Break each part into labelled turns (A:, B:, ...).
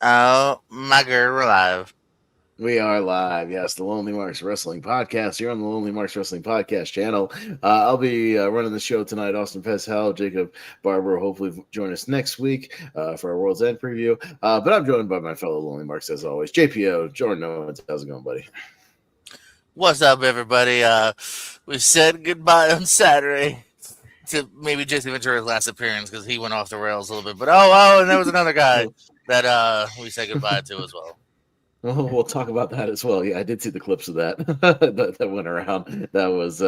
A: Oh, my girl, we're live.
B: We are live. Yes, the Lonely Marks Wrestling Podcast. You're on the Lonely Marks Wrestling Podcast channel. I'll be running the show tonight. Austin Pez, Howell, Jacob, Barber. Hopefully, join us next week for our World's End preview. But I'm joined by my fellow Lonely Marks as always. JPO, Jordan Owens. How's it going, buddy?
A: What's up, everybody? We said goodbye on Saturday to maybe Jesse Ventura's last appearance because he went off the rails a little bit. But and there was another guy that we said goodbye to as well.
B: Well, we'll talk about that as well. Yeah, I did see the clips of that that went around. That was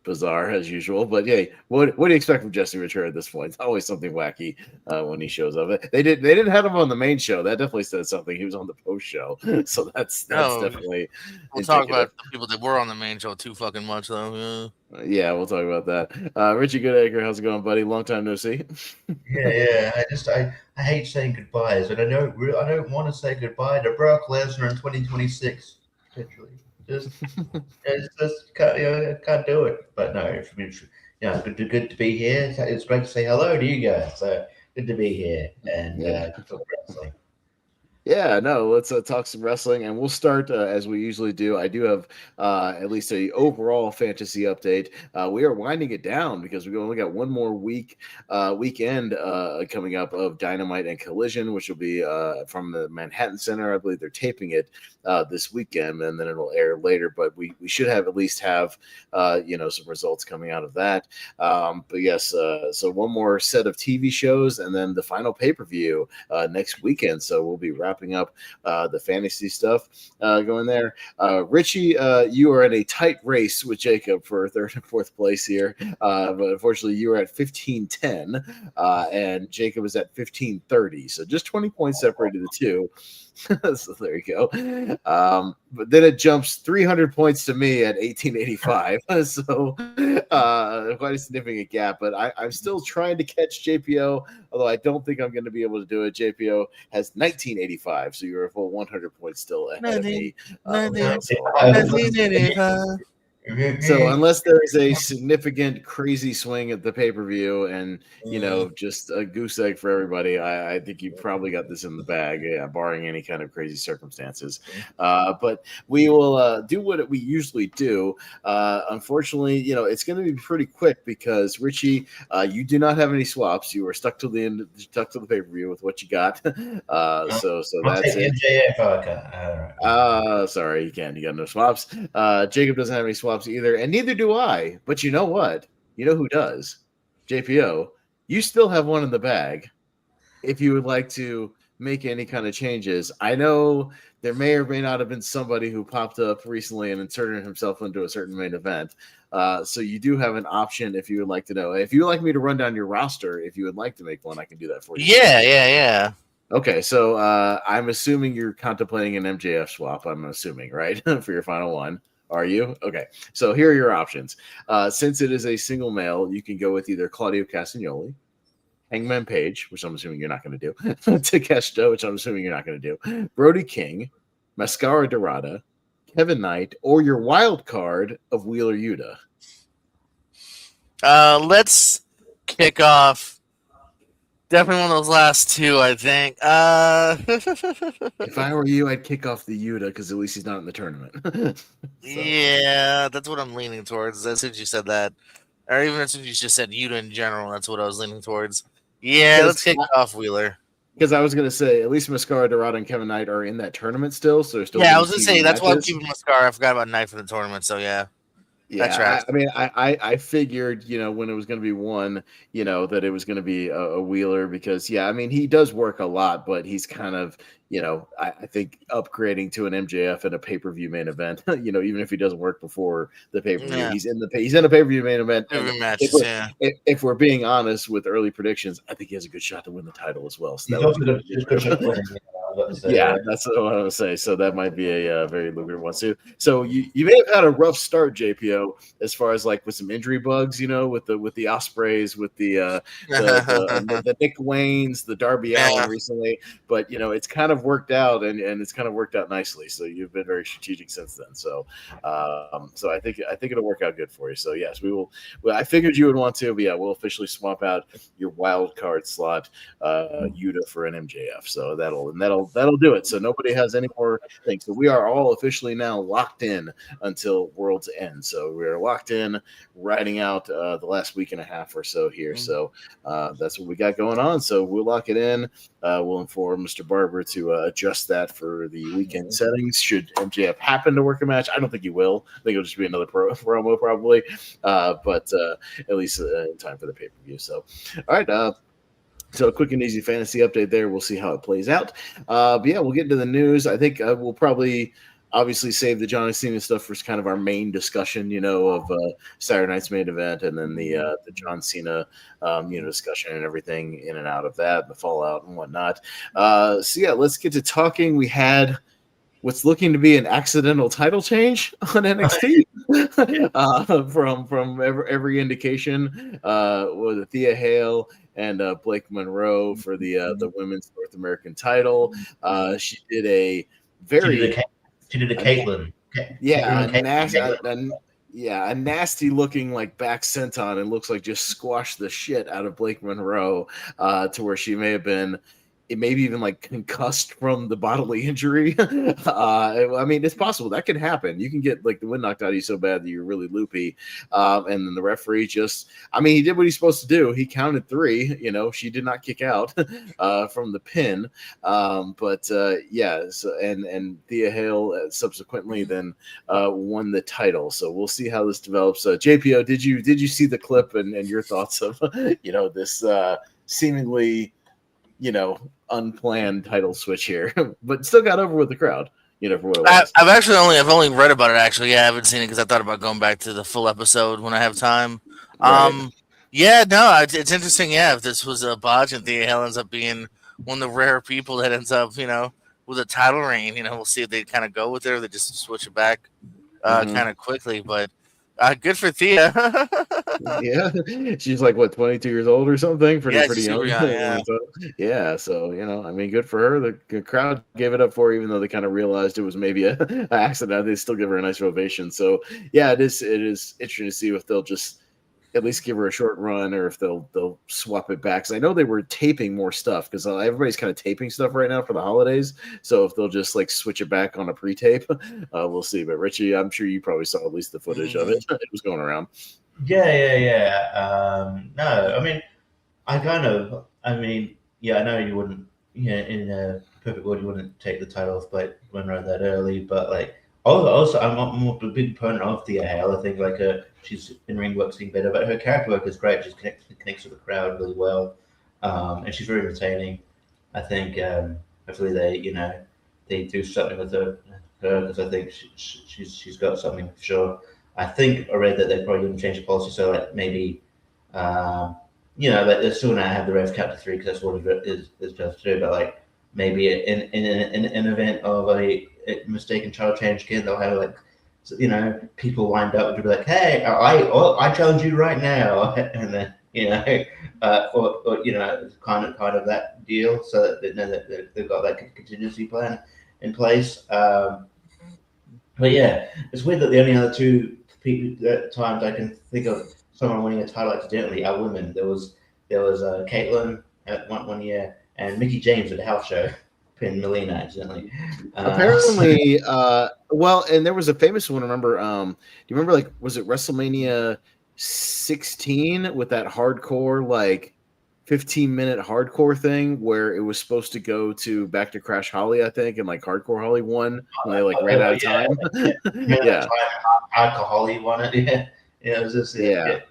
B: bizarre as usual. But yeah, what do you expect from Jesse Ventura at this point? It's always something wacky when he shows up. They didn't have him on the main show. That definitely said something. He was on the post show, so that's definitely.
A: We'll talk about the people that were on the main show too fucking much though.
B: Yeah, we'll talk about that. Richie Goodacre, how's it going, buddy? Long time no see.
C: Yeah. I hate saying goodbyes, and I don't want to say goodbye to Brock Lesnar in 2026. Potentially, just can't do it. But no, it's good to be here. It's great to say hello to you guys. So good to be here and talk wrestling.
B: Yeah, no, let's talk some wrestling, and we'll start as we usually do. I do have at least a overall fantasy update. We are winding it down because we only got one more weekend coming up of Dynamite and Collision, which will be from the Manhattan Center. I believe they're taping it this weekend, and then it'll air later. But we should have some results coming out of that. But yes, so one more set of TV shows, and then the final pay-per-view next weekend. So we'll be wrapping up the fantasy stuff going there. Richie, you are in a tight race with Jacob for third and fourth place here, but unfortunately you are at 1510 and Jacob is at 1530, so just 20 points separated the two. So there you go. But then it jumps 300 points to me at 1885. So quite a significant gap. But I'm still trying to catch JPO, although I don't think I'm going to be able to do it. JPO has 1985, so you're a full 100 points still ahead of me.
A: 1985.
B: So unless there is a significant crazy swing at the pay-per-view and just a goose egg for everybody, I think you probably got this in the bag, barring any kind of crazy circumstances. But we will do what we usually do. Unfortunately, it's going to be pretty quick because Richie, you do not have any swaps. You were stuck to the end, stuck to the pay-per-view with what you got. So that's it.
C: MJF,
B: sorry, you can't. You got no swaps. Jacob doesn't have any swaps either, and neither do I. But you know what? You know who does? JPO. You still have one in the bag. If you would like to make any kind of changes, I know there may or may not have been somebody who popped up recently and inserted himself into a certain main event. So you do have an option if you would like to know. If you would like me to run down your roster, if you would like to make one, I can do that for you.
A: Yeah.
B: Okay, so I'm assuming you're contemplating an MJF swap. I'm assuming, right, for your final one. Are you? Okay, so here are your options. Since it is a single male, you can go with either Claudio Castagnoli, Hangman Page, which I'm assuming you're not going to do, Takeshita, which I'm assuming you're not going to do, Brody King, Mascara Dorada, Kevin Knight, or your wild card of Wheeler Yuta.
A: Let's kick off. Definitely one of those last two, I think.
B: If I were you, I'd kick off the Yuta because at least he's not in the tournament.
A: Yeah, that's what I'm leaning towards. As soon as you said that, or even as soon as you just said Yuta in general, that's what I was leaning towards. Yeah, let's kick off Wheeler.
B: Because I was going to say, at least Mascara Dorada and Kevin Knight are in that tournament still. So still.
A: Yeah, I was going to say, that's why I'm keeping Mascara. I forgot about Knight for the tournament, so yeah.
B: Yeah, I figured, when it was going to be one, that it was going to be a Wheeler because, he does work a lot, but he's kind of, I think upgrading to an MJF in a pay-per-view main event, even if he doesn't work before the pay-per-view, he's in a pay-per-view main event. If we're being honest with early predictions, I think he has a good shot to win the title as well. So that's what I was say. So that might be a very lucrative one too. So you may have had a rough start, JPO, as far as like with some injury bugs, with the Ospreys, with the Nick Waynes, the Darby Allin recently, but it's kind of worked out and it's kind of worked out nicely. So you've been very strategic since then. So I think it'll work out good for you. So yes, we will. Well, I figured you would want to, but yeah, we'll officially swap out your wild card slot, Yuta for an MJF. So that'll that'll do it. So nobody has any more things. So we are all officially now locked in until World's End. So we're locked in, riding out the last week and a half or so here. So that's what we got going on. So we'll lock it in. We'll inform Mr. Barber to adjust that for the weekend settings. Should MJF happen to work a match, I don't think he will. I think it'll just be another promo probably, but at least in time for the pay-per-view. So, all right. So a quick and easy fantasy update there. We'll see how it plays out. But yeah, we'll get into the news. I think we'll probably obviously save the Johnny Cena stuff for kind of our main discussion, of Saturday night's main event, and then the John Cena, discussion and everything in and out of that, the fallout and whatnot. So yeah, let's get to talking. We had what's looking to be an accidental title change on NXT from every indication. With Thea Hale and Blake Monroe for the women's North American title. She did a very
C: she did a Caitlyn.
B: A nasty looking like back senton, and looks like just squashed the shit out of Blake Monroe to where she may have been. It maybe even like concussed from the bodily injury. I mean, it's possible that can happen. You can get like the wind knocked out of you so bad that you're really loopy. And then the referee he did what he's supposed to do. He counted 3. She did not kick out from the pin. And Thea Hale subsequently then won the title. So we'll see how this develops. JPO, did you see the clip and your thoughts of this seemingly unplanned title switch here, but still got over with the crowd, for what it was.
A: I've only read about it actually. Yeah, I haven't seen it because I thought about going back to the full episode when I have time.
B: Right.
A: It's interesting. Yeah, if this was a botch and Thea Hale ends up being one of the rare people that ends up, with a title reign, we'll see if they kind of go with it or they just switch it back kind of quickly. But good for Thea.
B: Yeah, she's like 22 years old or something, pretty young. Yeah, so good for her. The crowd gave it up for her, even though they kind of realized it was maybe an accident. They still give her a nice ovation. So yeah, it is interesting to see if they'll just at least give her a short run, or if they'll swap it back. Because I know they were taping more stuff, because everybody's kind of taping stuff right now for the holidays. So if they'll just like switch it back on a pre-tape, we'll see. But Richie, I'm sure you probably saw at least the footage of it. It was going around.
C: Yeah. No, I mean, I know you wouldn't, in a perfect world, you wouldn't take the title off Blake Monroe that early, but like, also, I'm a big proponent of Thea Hale. I think she's in ring work getting better, but her character work is great. She connects with the crowd really well, and she's very entertaining. I think hopefully they do something with her because I think she's got something for sure. I think I read that they're probably going to change the policy, so maybe they're still going to have the ref count to 3 because that's what it is supposed to do. But maybe in an event of a mistaken title change again, they'll have people lined up to be like, hey, I challenge you right now, and then kind of that deal, so that they know that they've got that contingency plan in place. But yeah, it's weird that the only other 2 times I can think of someone winning a title accidentally are women. There was Caitlyn at one year, and Mickey James at the house show pinned Melina accidentally.
B: Apparently, and there was a famous one. Remember? Do you remember? Was it WrestleMania 16 with that hardcore 15-minute hardcore thing where it was supposed to go back to Crash Holly, I think, and Hardcore Holly won when they ran out of time.
C: Yeah. Hardcore Holly won it. Yeah. It was just that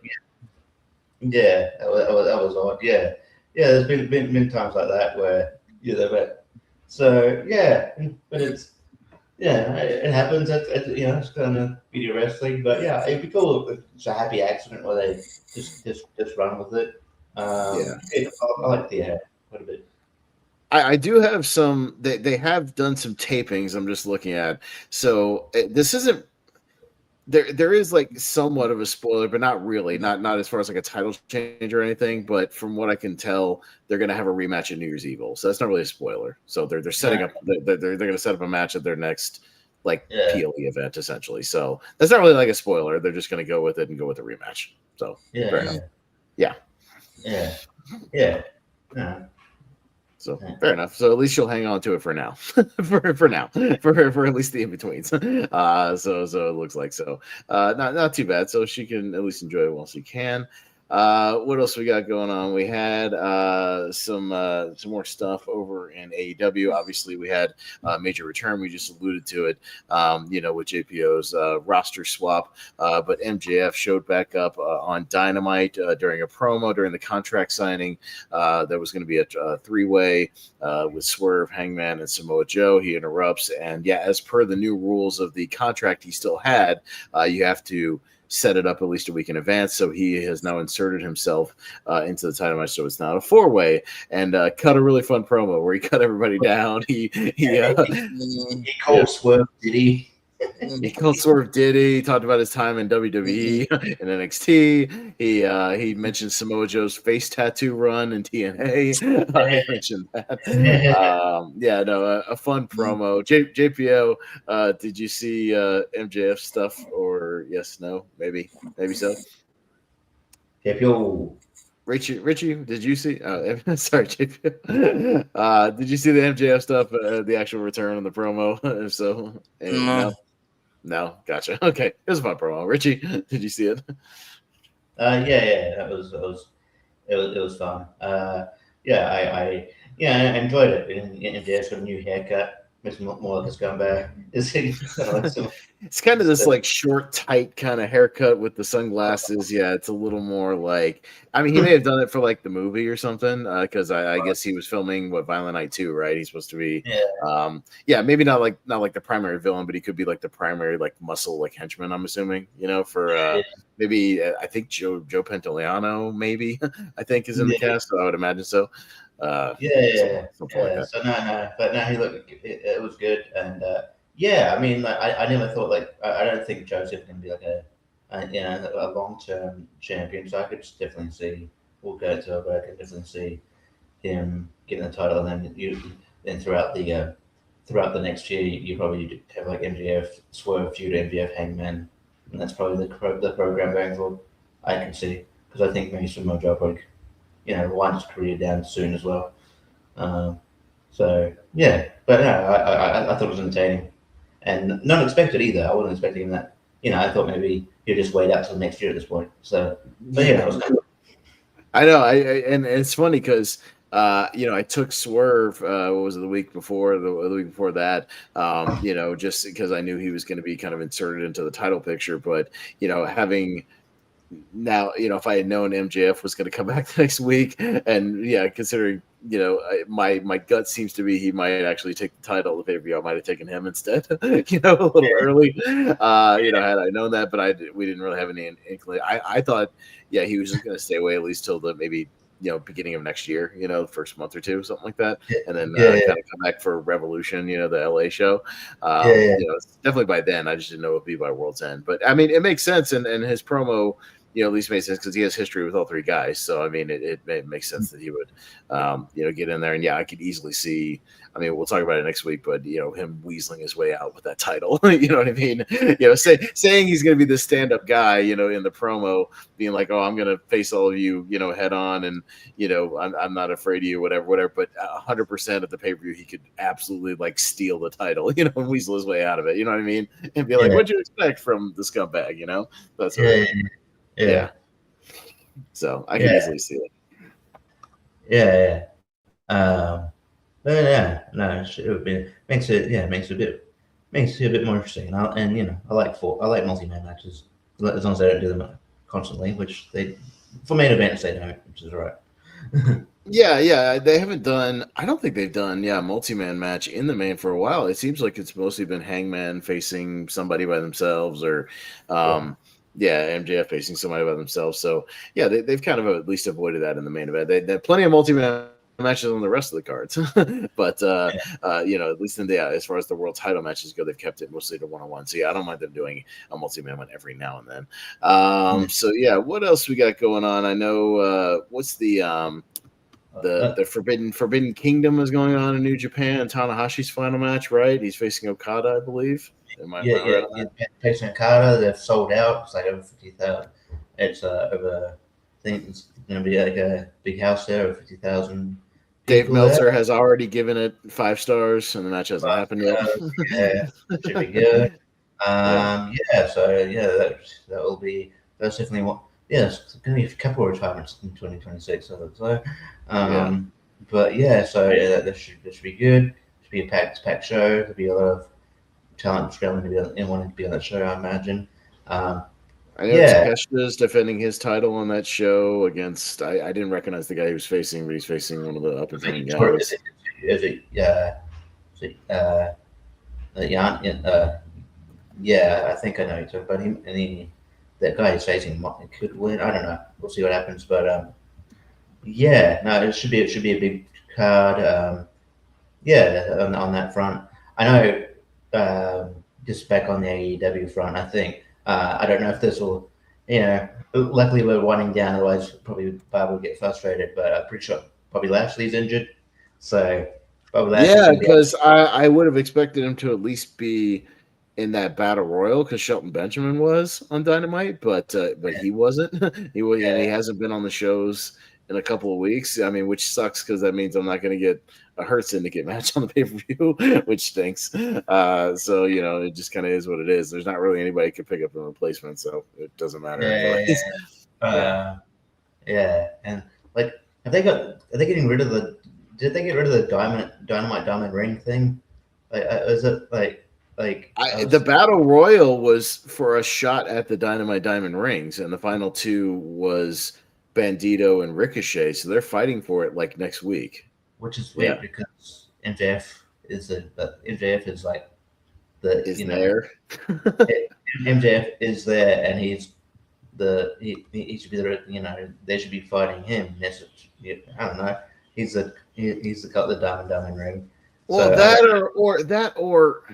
C: was odd. Yeah. There's been times like that where they went. So yeah, but it happens. It's kind of video wrestling, but yeah, it'd be cool if it's a happy accident where they just run with it. I like the hair quite a bit.
B: I do have some. They have done some tapings. I'm just looking at. So this isn't. There is somewhat of a spoiler, but not really. Not as far as a title change or anything. But from what I can tell, they're going to have a rematch at New Year's Evil. So that's not really a spoiler. So they're setting up. They're going to set up a match at their next PLE event essentially. So that's not really a spoiler. They're just going to go with it and go with the rematch. So fair enough. Yeah. So fair enough. So at least she'll hang on to it for now, for now, for at least the in betweens. So it looks like so. Not too bad. So she can at least enjoy it while she can. What else we got going on? We had some more stuff over in AEW. Obviously, we had Major Return. We just alluded to it, with JPO's roster swap. But MJF showed back up on Dynamite during a promo during the contract signing. There was going to be a three-way with Swerve, Hangman, and Samoa Joe. He interrupts, and as per the new rules of the contract he still had, you have to set it up at least a week in advance. So he has now inserted himself into the title match. So it's not a four-way, and cut a really fun promo where he cut everybody down. He
C: called Swerve Diddy.
B: He called Swerve Diddy. He talked about his time in WWE and NXT. He mentioned Samoa Joe's face tattoo run in TNA. I mentioned that. A fun promo. JPO, did you see MJF stuff? Or yes, no, maybe so.
C: JPO.
B: Richie, did you see? Sorry, JPO. Did you see the MJF stuff? The actual return on the promo? If so, no, gotcha. Okay, it was a fun promo. Richie, did you see it?
C: It was fun. I enjoyed it. MJF's got a new haircut. Makes him look more like a scumbag.
B: It's kind of this like short, tight kind of haircut with the sunglasses. Yeah, it's a little more like. I mean, he may have done it for like the movie or something, because I guess he was filming Violent Night 2, right? He's supposed to be. Maybe not like the primary villain, but he could be like the primary like muscle like henchman. I'm assuming, for maybe I think Joe Pantoliano maybe I think is in the cast, so I would imagine so.
C: Something like that. So but no, he looked. It was good, and I mean, like, I never thought I don't think Joe's going to be like a long-term champion. So I could just definitely see we'll go to I can definitely see him getting the title, and then throughout the next year, you probably have like MJF Swerve feud, MJF Hangman, and that's probably the program going forward. I can see, because I think maybe Samoa Joe probably wind his career down soon as well. But no, I thought it was entertaining, and not expected either. I wasn't expecting that. I thought maybe he'd just wait out till next year at this point. So it was good.
B: I know. And it's funny because I took Swerve. What was it, the week before? The week before that. Just because I knew he was going to be kind of inserted into the title picture, but having. Now, if I had known MJF was going to come back the next week, and considering my gut seems to be he might actually take the title of the pay-per-view, I might have taken him instead, a little early. Had I known that, but we didn't really have any inkling. I thought, he was just going to stay away at least till the maybe beginning of next year, the first month or two, something like that, and then kind of come back for Revolution, the LA show. Definitely by then. I just didn't know it would be by World's End, but I mean, it makes sense, and his promo. At least makes sense because he has history with all three guys. So, I mean, it makes sense that he would, get in there. And, I could easily see – I mean, we'll talk about it next week, but, him weaseling his way out with that title. You know what I mean? Saying he's going to be this stand-up guy, in the promo, being like, oh, I'm going to face all of you, head on and, I'm not afraid of you, whatever. But 100% of the pay-per-view, he could absolutely, like, steal the title, and weasel his way out of it. You know what I mean? And be like, what'd you expect from the scumbag, That's what I mean. Yeah. So I can easily see it.
C: It would be makes it a bit more interesting. I like multi-man matches as long as they don't do them constantly, which they for main events they don't, which is right.
B: They haven't done. I don't think they've done multi-man match in the main for a while. It seems like it's mostly been Hangman facing somebody by themselves, or MJF facing somebody by themselves. So they've kind of at least avoided that in the main event. They have plenty of multi-man matches on the rest of the cards, but at least as far as the world title matches go, they've kept it mostly to one-on-one. So I don't mind them doing a multi-man one every now and then. So what else we got going on? I know what's the Forbidden Kingdom is going on in New Japan. Tanahashi's final match, right? He's facing Okada, I believe.
C: Facing Okada. They've sold out. It's like over 50,000. It's over. I think it's going to be like a big house there of 50,000
B: Dave Meltzer has already given it 5 stars, and the match hasn't happened yet.
C: Yeah, should be good. That will be that's definitely what. Yeah, it's going to be a couple of retirements in 2026. I think so. But that should be good. Should be a packed show. There'll be a lot of talent scrambling to be and wanting to be on that show. I imagine.
B: I know Takeshita's defending his title on that show against. I didn't recognize the guy he was facing, but he's facing one of the up and coming guys.
C: Yeah, I think I know you're talking about him. And that guy he's facing could win. I don't know. We'll see what happens. But it should be a big card. On that front, I know. Just back on the AEW front, I think. I don't know if this will, luckily we're winding down. Otherwise, probably Barber will get frustrated. But I'm pretty sure probably Lashley's injured. So probably Lashley's.
B: Yeah, because I would have expected him to at least be in that battle royal because Shelton Benjamin was on Dynamite, but he wasn't. And he hasn't been on the shows in a couple of weeks. I mean, which sucks because that means I'm not going to get a Hurt Syndicate match on the pay-per-view, which stinks. So it just kind of is what it is. There's not really anybody who can pick up a replacement, so it doesn't matter.
C: And like, are they getting rid of the? Did they get rid of the Dynamite Diamond Ring thing? Is it
B: the Battle Royal was for a shot at the Dynamite Diamond Rings, and the final 2 was Bandito and Ricochet, so they're fighting for it like next week.
C: Which is weird because MJF is like
B: there.
C: MJF is there, and he should be there. They should be fighting him. I don't know. He's got the diamond ring.
B: Well, or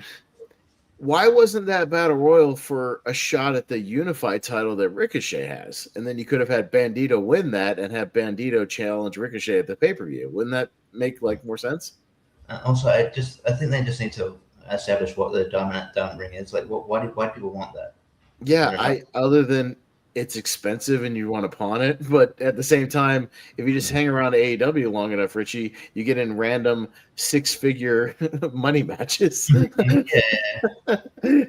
B: why wasn't that Battle Royal for a shot at the unified title that Ricochet has? And then you could have had Bandito win that and have Bandito challenge Ricochet at the pay-per-view. Wouldn't that make more sense?
C: Also, I think they just need to establish what the diamond ring is. Like, why do people want that?
B: Yeah, other than it's expensive and you want to pawn it, but at the same time, if you just hang around AEW long enough, Richie, you get in random 6-figure money matches. You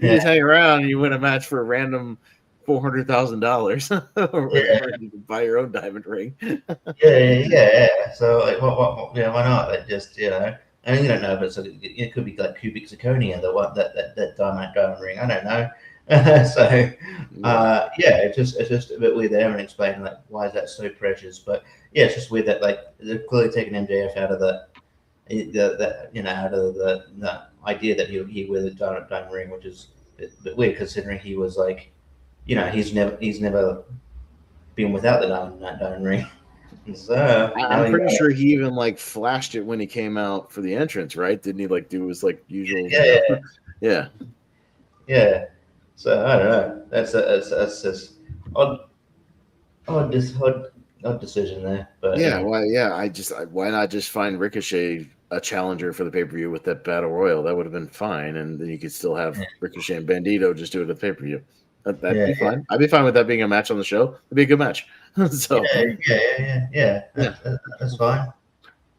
B: just hang around and you win a match for a random $400,000, or you can buy your own diamond ring.
C: So why not? Like, just I mean, you don't know, but it could be like cubic zirconia, that diamond ring. I don't know. It's just a bit weird. They haven't explained like why is that so precious, but it's just weird that like they're clearly taking MJF out of the idea that he wear the diamond ring, which is a bit weird considering he was like, he's never been without the diamond ring. So
B: I'm pretty sure he even flashed it when he came out for the entrance, right? Didn't he do his usual?
C: Yeah. So I don't know. That's just odd decision there. But
B: why not just find Ricochet a challenger for the pay-per-view with that Battle Royal? That would have been fine, and then you could still have Ricochet and Bandito just do it at the pay-per-view. That'd be fine. I'd be fine with that being a match on the show. It'd be a good match. So
C: that's fine.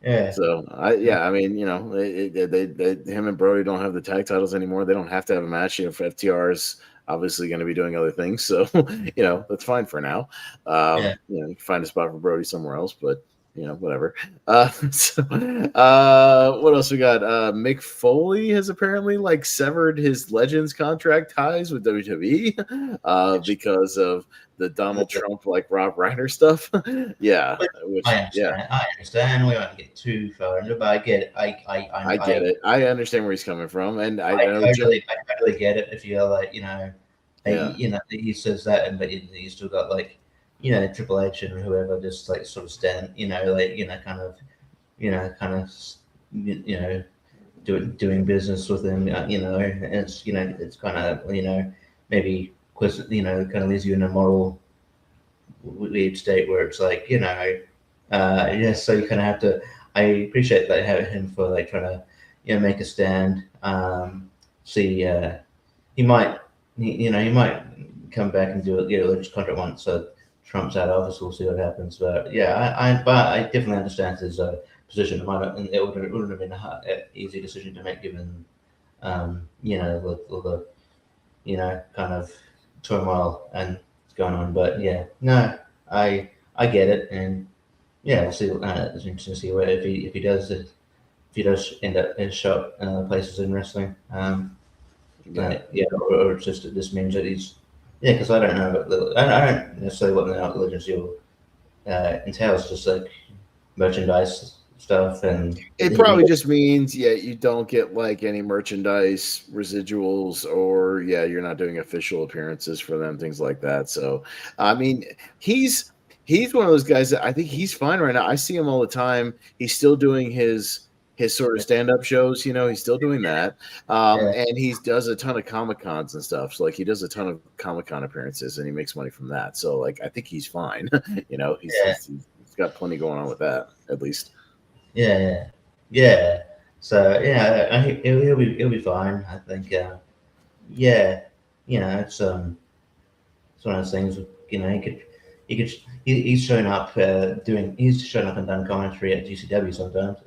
C: Yeah.
B: So I mean, him and Brody don't have the tag titles anymore. They don't have to have a match. FTR is obviously going to be doing other things, so that's fine for now. You can find a spot for Brody somewhere else, but whatever. What else we got? Mick Foley has apparently severed his Legends contract ties with WWE because of the Donald Trump Rob Reiner stuff.
C: I understand. We won't get too far into it, but I get it. I
B: get it. I understand where he's coming from, and I
C: really get it. If you're he says that, but he's still got Triple H and whoever just sort of stand, doing business with him, it's kind of, maybe kind of leaves you in a moral weird state where it's so you kind of have to. I appreciate that having him for trying to make a stand. See, he might come back and do it. Just contract once, so Trump's out of office. We'll see what happens. But I definitely understand his position. And it wouldn't have been an easy decision to make, given all the kind of turmoil and going on. But yeah, no, I get it, and yeah, we'll see. It's interesting to see where if he does end up in shot places in wrestling. Or it's just this means that he's because I don't know, I don't necessarily what the Legends deal entails, just like merchandise stuff, and
B: it probably just means you don't get like any merchandise residuals, or you're not doing official appearances for them, things like that. So I mean, he's one of those guys that I think he's fine right now. I see him all the time. He's still doing his sort of stand-up shows, he's still doing that. And he does a ton of Comic-Cons and stuff. So like he does a ton of Comic-Con appearances and he makes money from that. So like I think he's fine. He's got plenty going on with that, at least.
C: Yeah. So I think he'll be fine. I think. It's one of those things. He's shown up he's shown up and done commentary at GCW sometimes.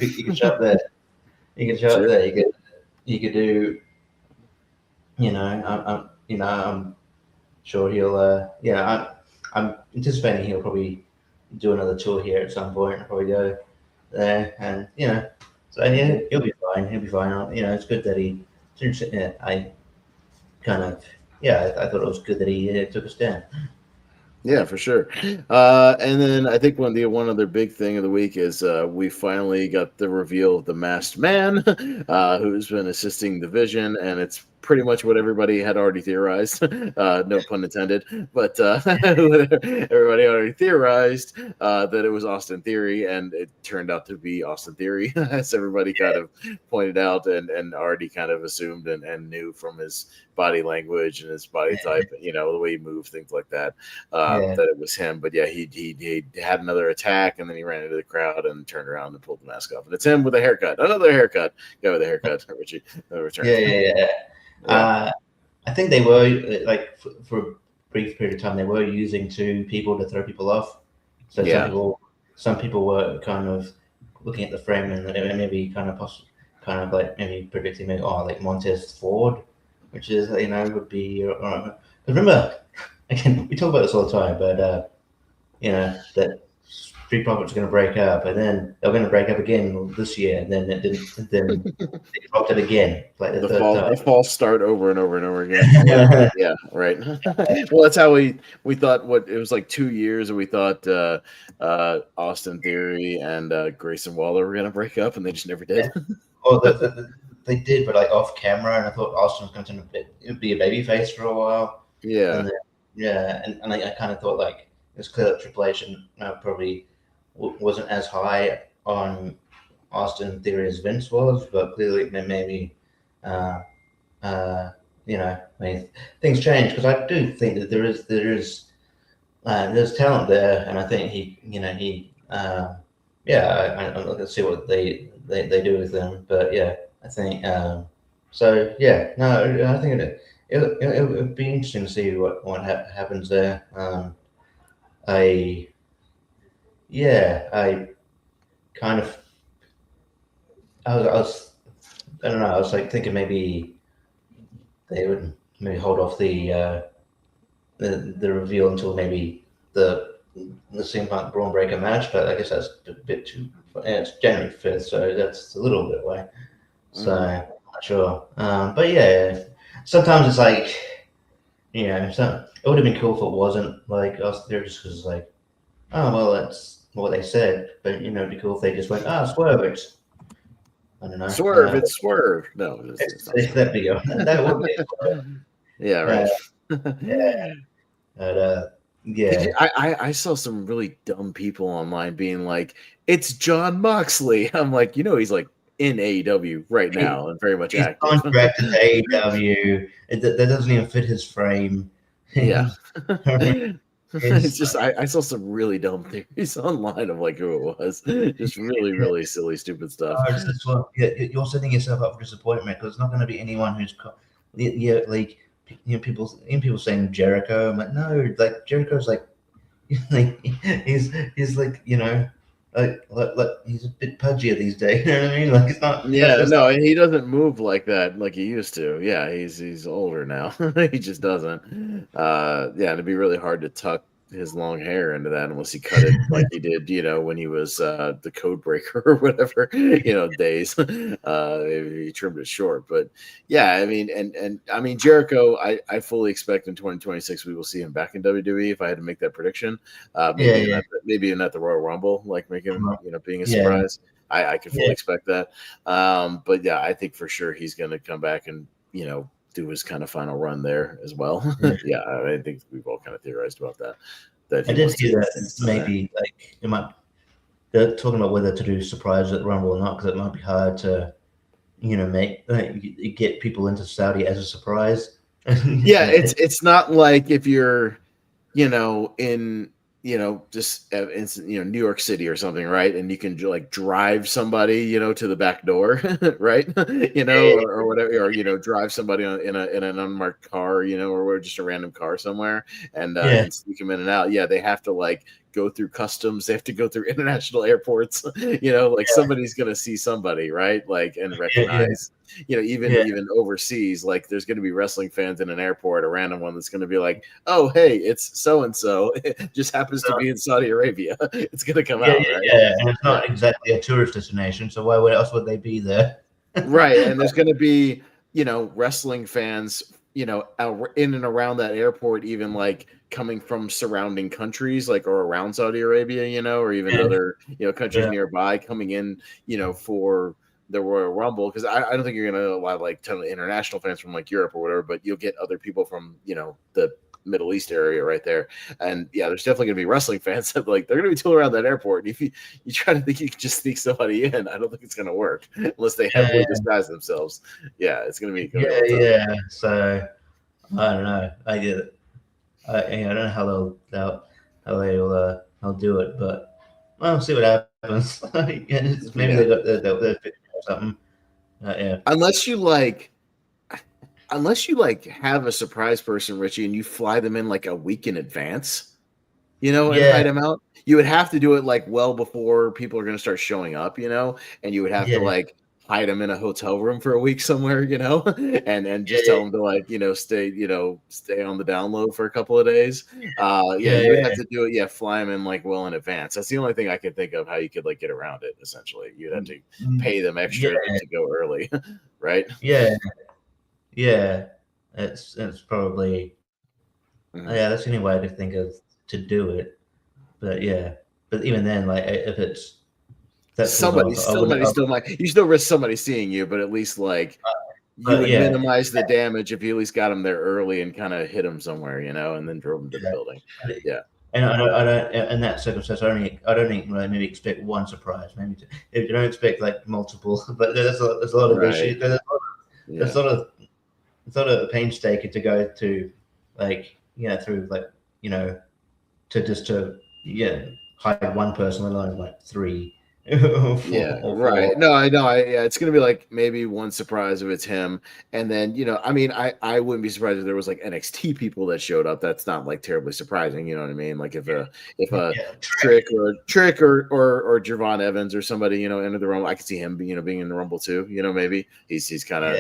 C: He could show up there. He could show up there. He could do. I'm sure he'll. I'm anticipating he'll probably do another tour here at some point. Probably go there, and so he'll be fine. He'll be fine. It's good that he. I kind of I thought it was good that he took a stand.
B: Yeah, for sure. And then I think one other big thing of the week is we finally got the reveal of the Masked Man, who's been assisting the Vision, and it's pretty much what everybody had already theorized. No pun intended, but everybody already theorized that it was Austin Theory, and it turned out to be Austin Theory, as everybody kind of pointed out and already kind of assumed and knew from his body language and his body type, the way he moved, things like that, that it was him. But he had another attack, and then he ran into the crowd and turned around and pulled the mask off, and it's him with a haircut, another haircut, guy with a haircut, Richie.
C: I think they were for a brief period of time they were using two people to throw people off. So some people were kind of looking at the frame and maybe kind of like maybe predicting like Montez Ford, which is would be. Remember, again, we talk about this all the time, but that Street Profits are going to break up, and then they're going to break up again this year, and then it didn't. Then they dropped it again, like
B: the false start over and over and over again. Yeah, right. Well, that's how we thought. It was like 2 years, and we thought Austin Theory and Grayson Waller were going to break up, and they just never did.
C: Oh, they did, but like off camera, and I thought Austin was going to be a babyface for a while.
B: Yeah,
C: and I kind of thought like it's clear that Triple H probably wasn't as high on Austin Theory as Vince was, but clearly maybe things change, because I do think that there's talent there, and I think let's see what they do with them, but I think I think it'll be interesting to see what happens there. I kind of I was I don't know, I was like thinking maybe they would maybe hold off the reveal until maybe the CM Punk Braun Breaker match, but I guess that's a bit too. It's January 5th, so that's a little bit away. So I'm not sure, but sometimes it's like it would have been cool if it wasn't like us there, just because like, oh well, that's what they said, but it'd be cool if they just went, Swerve, it's I don't know,
B: Swerve, it's Swerve. No,
C: that'd be that would be Swerve.
B: Yeah, right.
C: But
B: I saw some really dumb people online being like, it's John Moxley. I'm like, he's like in AEW right now and very much
C: he's
B: active.
C: Contracted to AEW. That doesn't even fit his frame.
B: Yeah. It's just I saw some really dumb theories online of like who it was. Just really, really silly, stupid stuff.
C: You're setting yourself up for disappointment, because it's not going to be anyone who's people saying Jericho. I'm like, no, like Jericho's like he's like he's a bit pudgier these days. You know what I mean? Like it's not.
B: Yeah, no, he doesn't move like that like he used to. Yeah, he's older now. He just doesn't. Yeah, it'd be really hard to tuck his long hair into that unless he cut it like he did, when he was the code breaker or whatever, days. He trimmed it short. But yeah, I mean, and I mean Jericho, I fully expect in 2026 we will see him back in WWE if I had to make that prediction. Maybe not the Royal Rumble, like making him, being a surprise. I could fully expect that. But yeah, I think for sure he's going to come back and, do his kind of final run there as well. Yeah, I think we've all kind of theorized about that.
C: I did hear that maybe like it might. They're talking about whether to do surprise at the Rumble or not because it might be hard to, make get people into Saudi as a surprise.
B: Yeah, it's not like if you're, in just in New York City or something, right? And you can like drive somebody, to the back door, right? Or whatever, or drive somebody in an unmarked car, or just a random car somewhere, and sneak them in and out. Yeah, they have to like go through customs. They have to go through international airports. Somebody's gonna see somebody, right? Like and recognize. Even overseas, like there's going to be wrestling fans in an airport, a random one that's going to be like, oh, hey, it's so-and-so. It just happens to be in Saudi Arabia. It's going to come out, right?
C: Yeah, and it's not exactly a tourist destination, so why else would they be there?
B: Right, and there's going to be, wrestling fans, in and around that airport, even like coming from surrounding countries, like or around Saudi Arabia, or even other, countries nearby coming in, for the Royal Rumble, because I don't think you're going to allow like ton of international fans from like Europe or whatever, but you'll get other people from the Middle East area right there, and yeah, there's definitely going to be wrestling fans that like they're going to be tooling around that airport. And if you try to think you can just sneak somebody in, I don't think it's going to work unless they heavily disguise themselves. Yeah, it's going to be
C: So I don't know. I get it. I don't know how they'll do it, but we'll see what happens. Maybe they got they'll fix it or something.
B: Unless you have a surprise person, Richie, and you fly them in like a week in advance, and hide them out. You would have to do it like well before people are going to start showing up, and you would have to like hide them in a hotel room for a week somewhere, and just tell them to like, stay on the down low for a couple of days. You would have to do it. Fly them in like well in advance. That's the only thing I can think of how you could like get around it. Essentially, you'd have to pay them extra to go early, right?
C: Yeah, it's probably that's the only way to think of to do it. But even then, like if it's
B: somebody still might, you still risk somebody seeing you, but at least like you would minimize the damage if you at least got them there early and kind of hit them somewhere, and then drove them to the building. Yeah.
C: And I don't in that circumstance, I don't think maybe expect one surprise. Maybe if you don't expect like multiple, but there's a lot of issues. There's sort of painstaking to go to, like through like to hide one person, let alone like three.
B: Right. No, I know. It's gonna be like maybe one surprise if it's him, and then I mean, I wouldn't be surprised if there was like NXT people that showed up. That's not like terribly surprising. You know what I mean? Like if a Trick or Javon Evans or somebody entered the Rumble, I could see him being in the Rumble too. Maybe he's kind of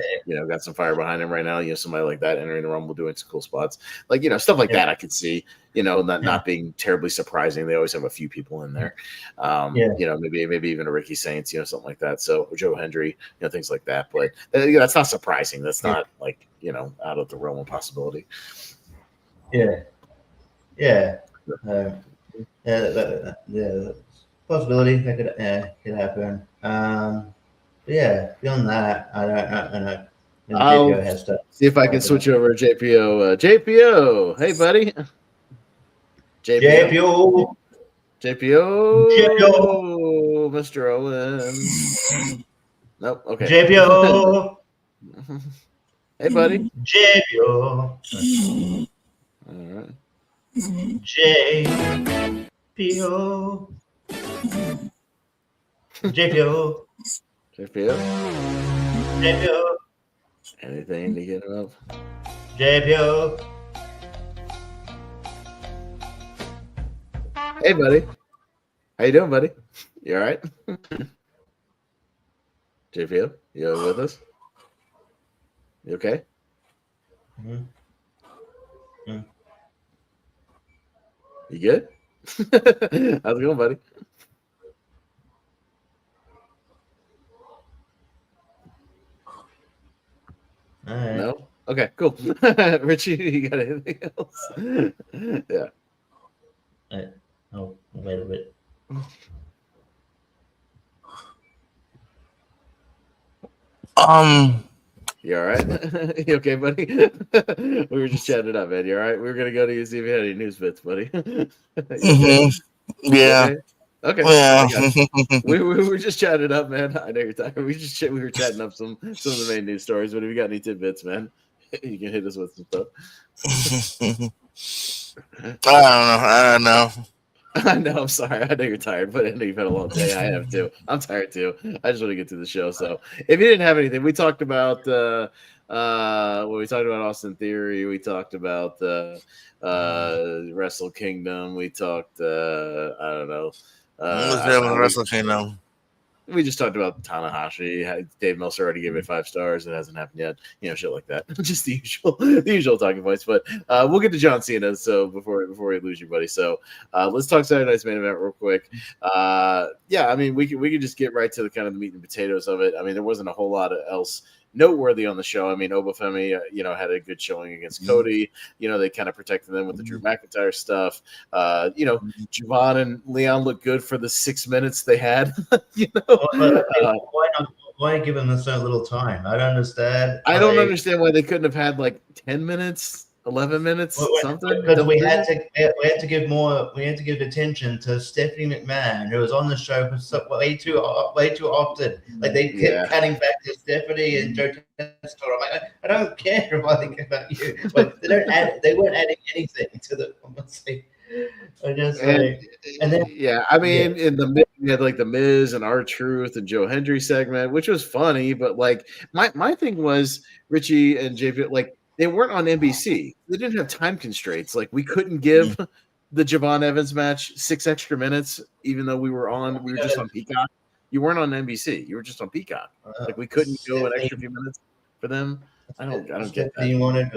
B: got some fire behind him right now. Somebody like that entering the Rumble, doing some cool spots, like stuff like that. I could see. Not being terribly surprising. They always have a few people in there. Maybe even a Ricky Saints, something like that. So Joe Hendry, things like that. But that's not surprising. That's not like out of the realm of possibility.
C: Possibility that could happen. Beyond that, I don't know.
B: I'll see if I can switch over to JPO. JPO, hey buddy. JPO, Mr. Owens. Nope. Okay.
C: JPO.
B: Hey, buddy.
C: JPO.
B: All right.
C: JPO. JPO. JPO.
B: Anything to get him up?
C: JPO.
B: Hey, buddy. How you doing, buddy? You all right? JPO, you with us? You okay?
C: Mm-hmm. Mm.
B: You good? How's it going, buddy?
C: All right.
B: No? Okay, cool. Richie, you got anything else? Yeah.
C: Oh, wait a bit.
B: You all right? You okay, buddy? We were just chatting it up, man. You all right? We were gonna go to you see if you had any news bits, buddy. You okay? You
A: Yeah.
B: okay? Okay,
A: Yeah.
B: I got you. We were just chatting it up, man. I know you're tired. We were chatting up some of the main news stories, but if you got any tidbits, man, you can hit us with some stuff.
A: I don't know.
B: I know. I'm sorry. I know you're tired, but I know you've had a long day. I have too. I'm tired too. I just want to get through the show. So, if you didn't have anything, we talked about we talked about Austin Theory. We talked about Wrestle Kingdom. We talked I don't know.
A: Let's have a Wrestle Kingdom.
B: We just talked about Tanahashi. Dave Meltzer already gave it 5 stars. It hasn't happened yet. Shit like that. Just the usual talking points. But we'll get to John Cena. So before we lose you, buddy. So let's talk Saturday night's main event real quick. Yeah, I mean we could just get right to the kind of the meat and potatoes of it. I mean there wasn't a whole lot else noteworthy on the show. I mean Obafemi, had a good showing against Cody. They kind of protected them with the Drew McIntyre stuff. Javon and Leon looked good for the 6 minutes they had.
C: Why give him so little time? I don't understand.
B: I don't understand why they couldn't have had like 10 minutes, 11 minutes, something.
C: Because we had to give attention to Stephanie McMahon, who was on the show for way too often. Like they kept cutting back to Stephanie and Joe Testa. I'm like, I don't care what they care about you, but they weren't adding anything to the. I just and then
B: I mean, in the mid, we had like the Miz and R-Truth and Joe Hendry segment, which was funny, but like my thing was Richie and JP, like they weren't on NBC. They didn't have time constraints. Like we couldn't give the Javon Evans match 6 extra minutes, even though we were just on Peacock. You weren't on NBC. You were just on Peacock. Like we couldn't go an extra few minutes for them. I don't get that.
C: You wanted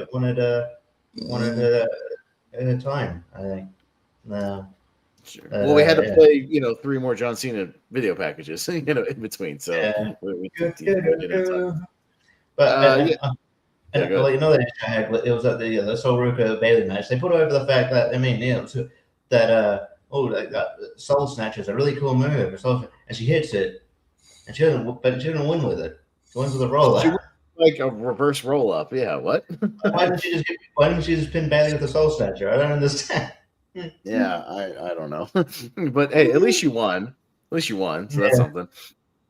C: a time, I think. No.
B: Sure. Well, we had to play, 3 more John Cena video packages, in between. So,
C: it was at the Sol Ruka Bailey match. They put over the fact that that Soul Snatch is a really cool move, and she hits it, and she doesn't win with it. She wins with a roll up,
B: like a reverse roll up. Yeah, what?
C: Why didn't she just pin Bailey with the Soul Snatcher? I don't understand.
B: Yeah, I don't know, but hey, at least you won. So that's something.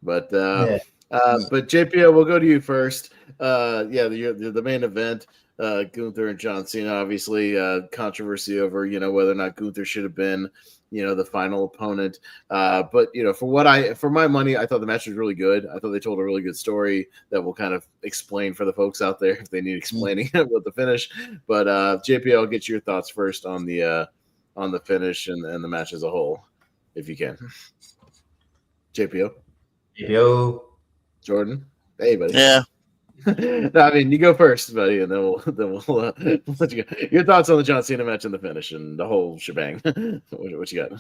B: But but JPO, we'll go to you first. The main event, Gunther and John Cena. Obviously, controversy over whether or not Gunther should have been the final opponent. But for my money, I thought the match was really good. I thought they told a really good story that will kind of explain for the folks out there if they need explaining about the finish. But JPO, I'll get your thoughts first on the finish and the match as a whole, if you can. JPO. Jordan. Hey, buddy.
A: Yeah.
B: No, I mean, you go first, buddy, and then we'll let you go. Your thoughts on the John Cena match and the finish and the whole shebang. What you got?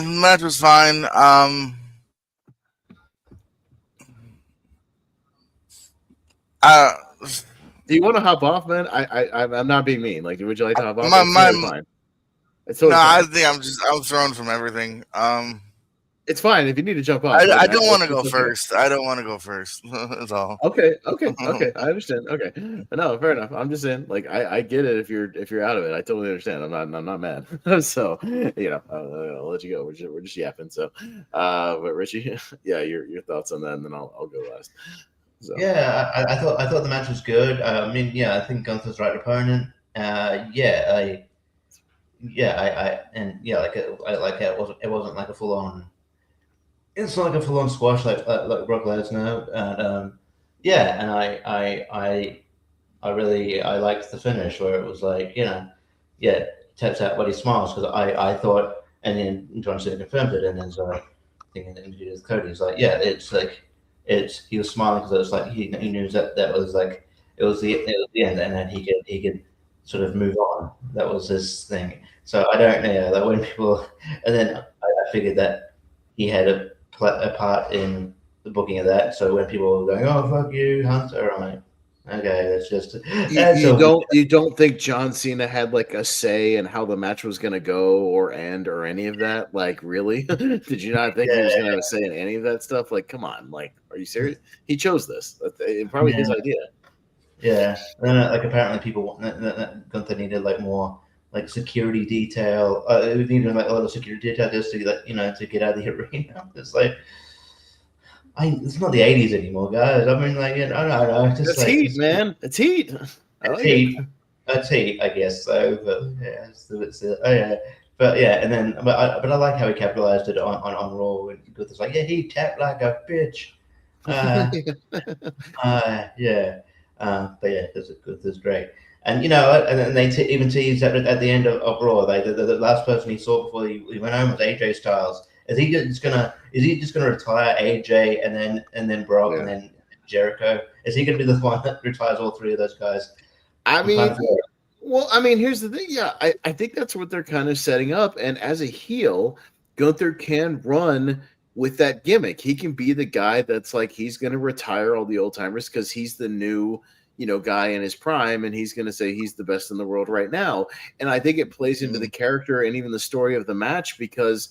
A: Match was fine.
B: Do you want to hop off, man? I'm not being mean. Like, would you like to hop off?
A: Fine.
B: It's totally
A: fine.
B: I
A: think I'm thrown from everything.
B: It's fine if you need to jump off.
A: I don't want to go first. I don't want to go first. That's all.
B: Okay. I understand. Okay, no, fair enough. I'm just saying, like, I get it if you're out of it. I totally understand. I'm not mad. So I'll let you go. We're just yapping. So, but Richie, your thoughts on that, and then I'll go last. So.
C: Yeah, I thought the match was good. I think Gunther's the right opponent. It wasn't like a full on. It's not like a full on squash like Brock Lesnar, and I liked the finish where it was like taps out but he smiles, because I thought And then John Cena confirmed it, and then so I think in the interview with Cody, he's like, yeah, it's like he was smiling because it was like he knew that was like it was the end, and then he could sort of move on. That was his thing. So I don't know, like when people, and then I figured that he had a part in the booking of that. So when people were going, "Oh fuck you, Hunter," I'm like, okay, that's just that's
B: You don't think John Cena had like a say in how the match was going to go or end or any of that? Like, really? Did you not think he was going to have a say in any of that stuff? Like, come on, like, are you serious? He chose this. It's probably his idea.
C: Yeah, and then like apparently people Gunther needed like more like security detail. It needed like a lot of security detail just to like to get out of the arena. It's like it's not the '80s anymore, guys. I mean, like I don't know, just
B: It's
C: like
B: heat, man. It's heat. I like
C: heat.
B: it.
C: It's heat, I guess. So, but yeah, oh yeah. But yeah, and then but I like how he capitalized it on Raw. And Gunther's like, yeah, he tapped like a bitch. Yeah. But yeah, this is great. And and then they even teased at the end of Raw. The last person he saw before he went home was AJ Styles. Is he just gonna retire AJ and then Brock and then Jericho? Is he gonna be the one that retires all three of those guys?
B: I mean, here's the thing. Yeah, I think that's what they're kind of setting up. And as a heel, Gunther can run with that gimmick. He can be the guy that's like he's going to retire all the old timers because he's the new guy in his prime, and he's going to say he's the best in the world right now. And I think it plays into the character and even the story of the match because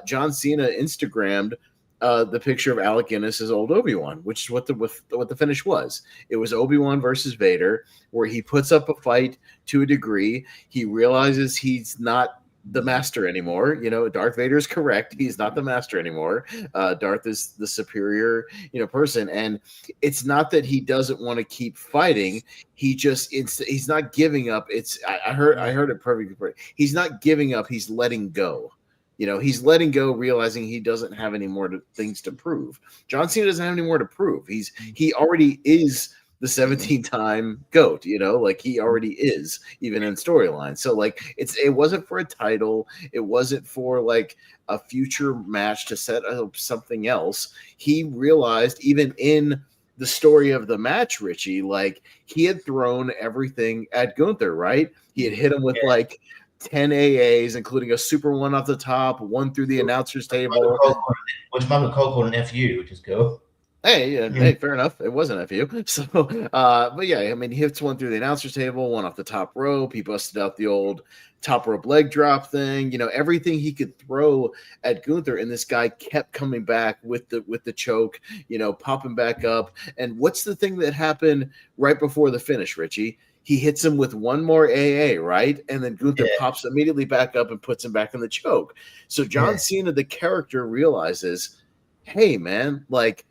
B: John Cena Instagrammed the picture of Alec Guinness as old Obi-Wan, which is what the finish was. It was Obi-Wan versus Vader, where he puts up a fight to a degree. He realizes he's not the master anymore. Darth Vader is correct. He's not the master anymore. Darth is the superior, person. And it's not that he doesn't want to keep fighting. He's not giving up. I heard it perfectly. He's not giving up. He's letting go. He's letting go, realizing he doesn't have any more things to prove. John Cena doesn't have any more to prove. He already is the 17-time GOAT, like he already is, even in storyline. So like it wasn't for a title, it wasn't for like a future match to set up something else. He realized even in the story of the match, Richie, like he had thrown everything at Gunther, right? He had hit him with like 10 AAs, including a super one off the top, one through the announcer's table.
C: Which Michael Cole called an FU, which is cool.
B: Hey, fair enough. It wasn't FU. So, but yeah, I mean, he hits one through the announcer's table, one off the top rope. He busted out the old top rope leg drop thing. Everything he could throw at Gunther, and this guy kept coming back with the choke. Popping back up. And what's the thing that happened right before the finish, Richie? He hits him with one more AA, right? And then Gunther pops immediately back up and puts him back in the choke. So John Cena, the character, realizes, hey, man, like,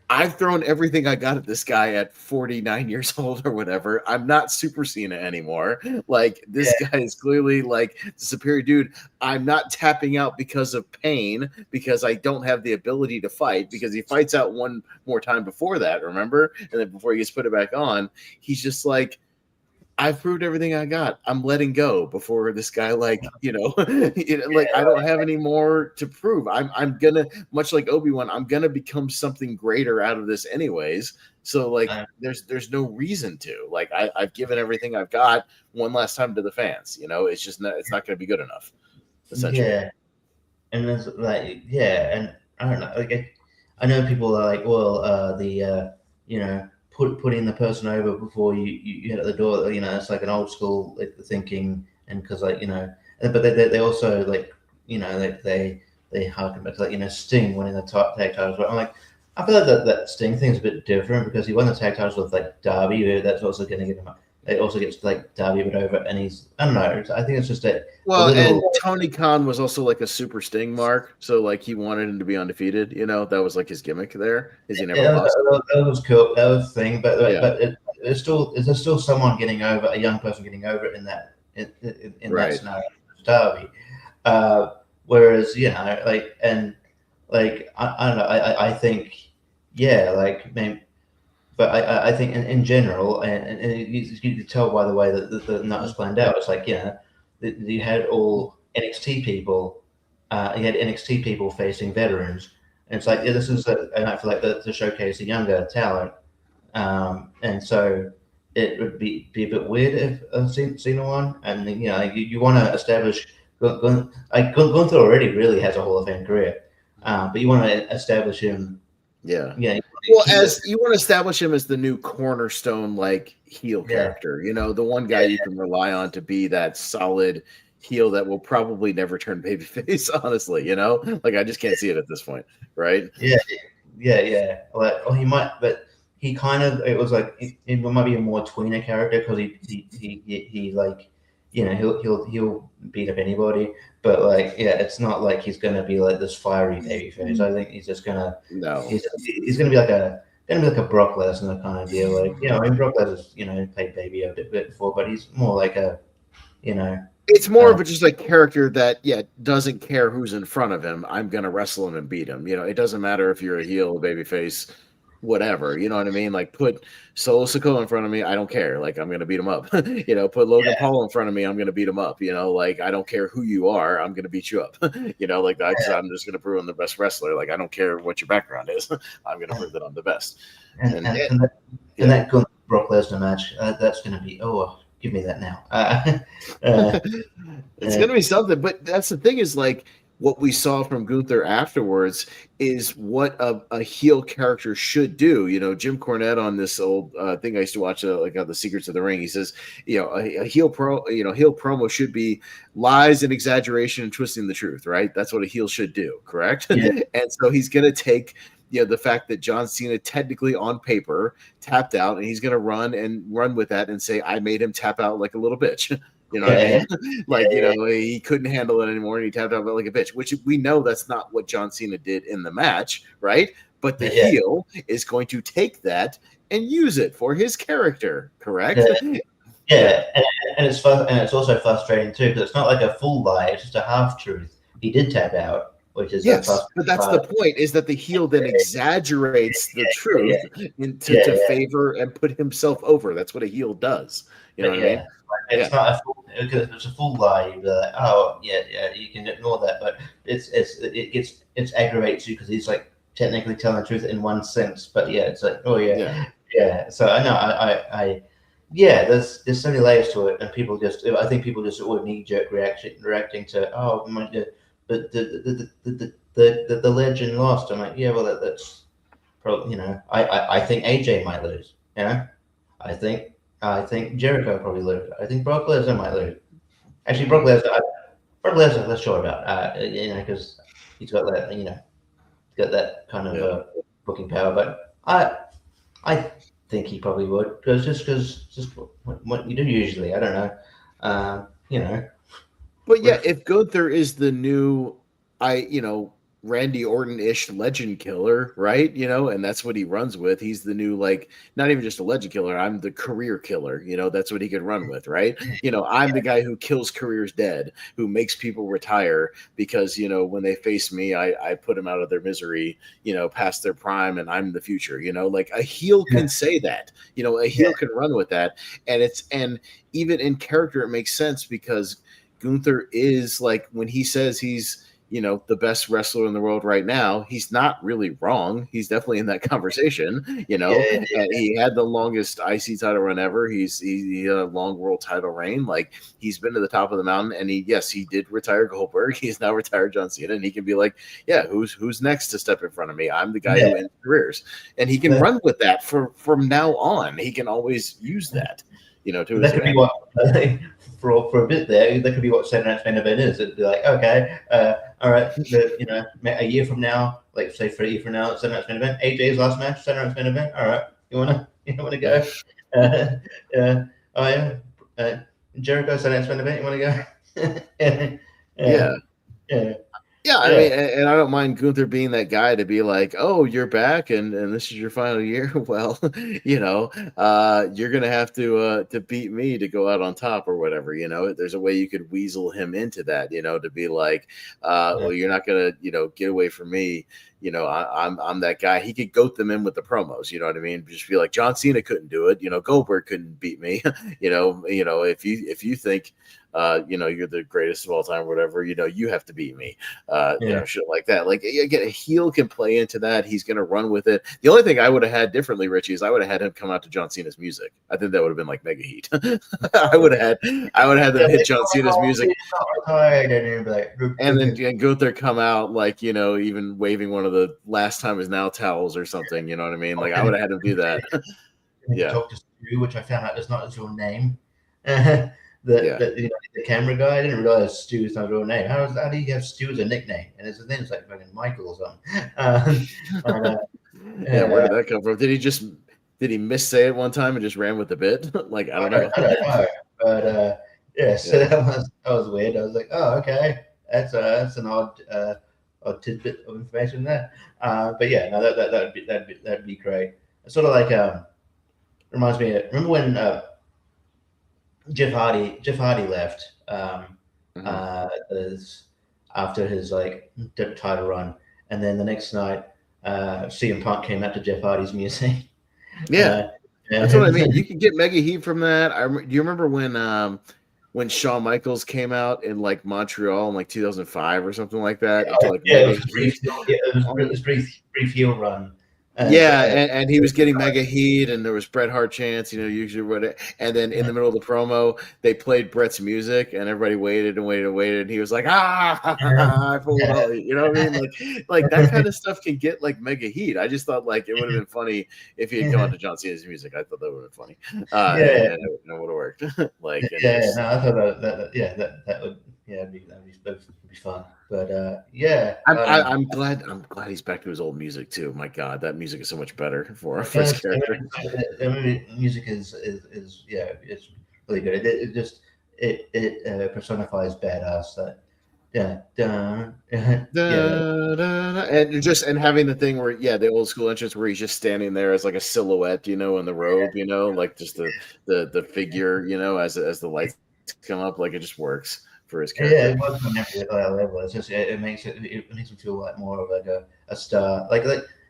B: I've thrown everything I got at this guy at 49 years old or whatever. I'm not Super Cena anymore. Like, this guy is clearly like the superior dude. I'm not tapping out because of pain, because I don't have the ability to fight, because he fights out one more time before that, remember? And then before he gets put it back on, he's just like, I've proved everything I got. I'm letting go before this guy, like, like I don't have any more to prove. I'm gonna, much like Obi-Wan, I'm gonna become something greater out of this anyways. So like, there's no reason to. Like, I've given everything I've got one last time to the fans. It's just it's not gonna be good enough. Essentially.
C: Yeah, and there's like and I don't know. Like, I know people are like, well, putting the person over before you head out the door. It's like an old school thinking, and because but they also like they harken back to like Sting winning the tag titles. But I'm like, I feel like that Sting thing is a bit different because he won the tag titles with like Darby. That's also going to get him up. It also gets like Darby a bit over, and he's I don't know. I think it's just a
B: and Tony Khan was also like a super Sting mark, so like he wanted him to be undefeated. That was like his gimmick there. Is he never lost?
C: That was cool. That was the thing, but is there still someone getting over, a young person getting over in that that scenario, Darby. Whereas I don't know. I think maybe. But I think in general, and you can tell by the way that the night was planned out, it's like, you had all NXT people you had NXT people facing veterans. And it's like, yeah, this is a night for like to showcase a younger talent. And so it would be a bit weird if Cena won. And you want to establish Gunther already really has a Hall of Fame career, but you want to establish him.
B: Yeah.
C: Yeah.
B: Well, as you want to establish him as the new cornerstone, like heel character, the one guy you can rely on to be that solid heel that will probably never turn babyface. Honestly, like I just can't see it at this point, right?
C: Yeah. Like, he might, but he kind of it was like it might be a more tweener character because he like he'll beat up anybody, but like it's not like he's gonna be like this fiery babyface. I think he's just gonna he's gonna be like a Brock Lesnar kind of deal. Like I mean Brock Lesnar's played baby a bit before, but he's more like a
B: It's more of just a character that doesn't care who's in front of him. I'm gonna wrestle him and beat him. It doesn't matter if you're a heel, a babyface, whatever. You know what I mean? Like put Solo Sikoa in front of me, I don't care. Like I'm gonna beat him up. Put Logan Paul in front of me, I'm gonna beat him up. Like I don't care who you are, I'm gonna beat you up. Like that. I'm just gonna prove I'm the best wrestler. Like I don't care what your background is. I'm gonna prove that I'm the best.
C: And that Brock Lesnar match, that's gonna be give me that now.
B: It's gonna be something. But that's the thing is like. What we saw from Gunther afterwards is what a heel character should do. Jim Cornette on this old thing I used to watch, The Secrets of the Ring. He says, a heel promo should be lies and exaggeration and twisting the truth, right? That's what a heel should do, correct?
C: Yeah.
B: And so he's going to take the fact that John Cena technically on paper tapped out, and he's going to run with that and say, I made him tap out like a little bitch. You know what I mean? Like, he couldn't handle it anymore and he tapped out like a bitch, which we know that's not what John Cena did in the match, right? But the heel is going to take that and use it for his character, correct?
C: Yeah. And it's fun, and it's also frustrating too, because it's not like a full lie, it's just a half truth. He did tap out, which is
B: but that's the point, is that the heel then exaggerates the truth to favor and put himself over. That's what a heel does. You know what I mean?
C: It's not a full, because if it's a full lie, you'd be like, oh yeah, you can ignore that, but it aggravates you because he's like technically telling the truth in one sense, but it's like So I know there's so many layers to it, and I think people just knee jerk reacting to but the legend lost. I'm like, that's probably I think AJ might lose. I think Jericho probably lose. I think Brock Lesnar might lose. Actually, Brock Lesnar, let's sure about. Because he's got that. He's got that kind of booking power. But I think he probably would, because what you do usually. I don't know.
B: But if Gunther is the new, Randy Orton-ish legend killer, right? And that's what he runs with. He's the new, like, not even just a legend killer. I'm the career killer. That's what he could run with, right? I'm the guy who kills careers dead, who makes people retire because, when they face me, I put them out of their misery, past their prime, and I'm the future. Like a heel can say that. A heel can run with that, and even in character, it makes sense because Gunther is, like, when he says he's the best wrestler in the world right now, he's not really wrong. He's definitely in that conversation, and he had the longest IC title run ever. He had a long world title reign. Like, he's been to the top of the mountain, and he did retire Goldberg. He's now retired John Cena, and he can be like, who's next to step in front of me? I'm the guy who ends careers, and he can run with that from now on. He can always use that. To his
C: could be what for a bit there. That could be what Saturday Night's Main Event is. It'd be like, okay, all right, a year from now, like say for a year from now, Saturday Night's Main Event, AJ's last match, Saturday Night's Main Event. All right, you wanna go? Jericho, Saturday Night's Main Event. You wanna
B: go? Yeah, I mean, and I don't mind Gunther being that guy to be like, oh, you're back, and this is your final year. Well, you're gonna have to beat me to go out on top or whatever. There's a way you could weasel him into that. To be like, well, you're not gonna get away from me. I'm that guy. He could goat them in with the promos. You know what I mean? Just be like, John Cena couldn't do it. Goldberg couldn't beat me. If you think you're the greatest of all time or whatever, you have to beat me. Shit like that. Like, again, a heel can play into that. He's going to run with it. The only thing I would have had differently, Richie, is I would have had him come out to John Cena's music. I think that would have been like mega heat. I would have had them hit John Cena's music. And then Gunther come out like, even waving one of the last time is now towels or something. You know what I mean? Like, I would have had him do that.
C: Yeah. Talk to Stu, which I found out is not his real name. The camera guy, I didn't realize Stu is not a real name. How do you have Stu as a nickname? And his name is like fucking Michael or something.
B: Where did that come from? Did he missay it one time and just ran with the bit? Like, I don't know.
C: But so that was weird. I was like, oh, okay, that's an odd tidbit of information there. But yeah, no, that'd be great. It's sort of like reminds me. Remember when Jeff Hardy left after his title run, and then the next night CM Punk came out to Jeff Hardy's music.
B: Yeah, that's what I mean. You can get mega heat from that. Do you remember when Shawn Michaels came out in like Montreal in like 2005 or something like that?
C: It was brief heel run.
B: And he was getting mega heat, and there was Bret Hart chants, usually what. And then in the middle of the promo, they played Bret's music, and everybody waited and waited and waited. And he was like, I pulled out. You know what I mean? Like that kind of stuff can get like mega heat. I just thought like it would have been funny if he had come out to John Cena's music. I thought that would have been funny. And it would have worked. I thought
C: that would that'd be fun. But
B: I'm glad he's back to his old music too. My God, that music is so much better for his character.
C: Music is it's really good. It personifies badass.
B: And having the thing where the old school entrance where he's just standing there as like a silhouette, in the robe, like just the figure, as the lights come up, like it just works for his character.
C: Yeah, it was on every level. It's just it makes me feel like more of like a star. Like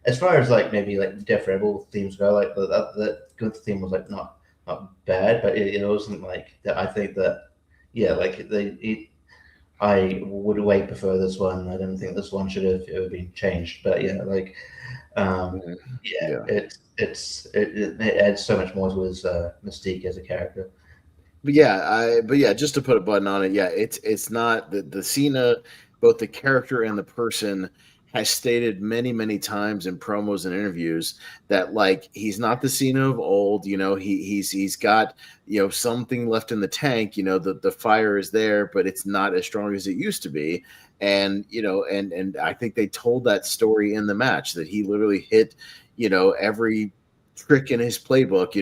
C: as far as like maybe like Def Rebel themes go, like the good theme was like not bad, but it wasn't like that. I think that I would way prefer this one. I don't think this one should have ever been changed. But it adds so much more to his mystique as a character.
B: But just to put a button on it, it's not the Cena, both the character and the person has stated many, many times in promos and interviews that like he's not the Cena of old. He's got something left in the tank. The fire is there, but it's not as strong as it used to be. And and I think they told that story in the match that he literally hit every trick in his playbook,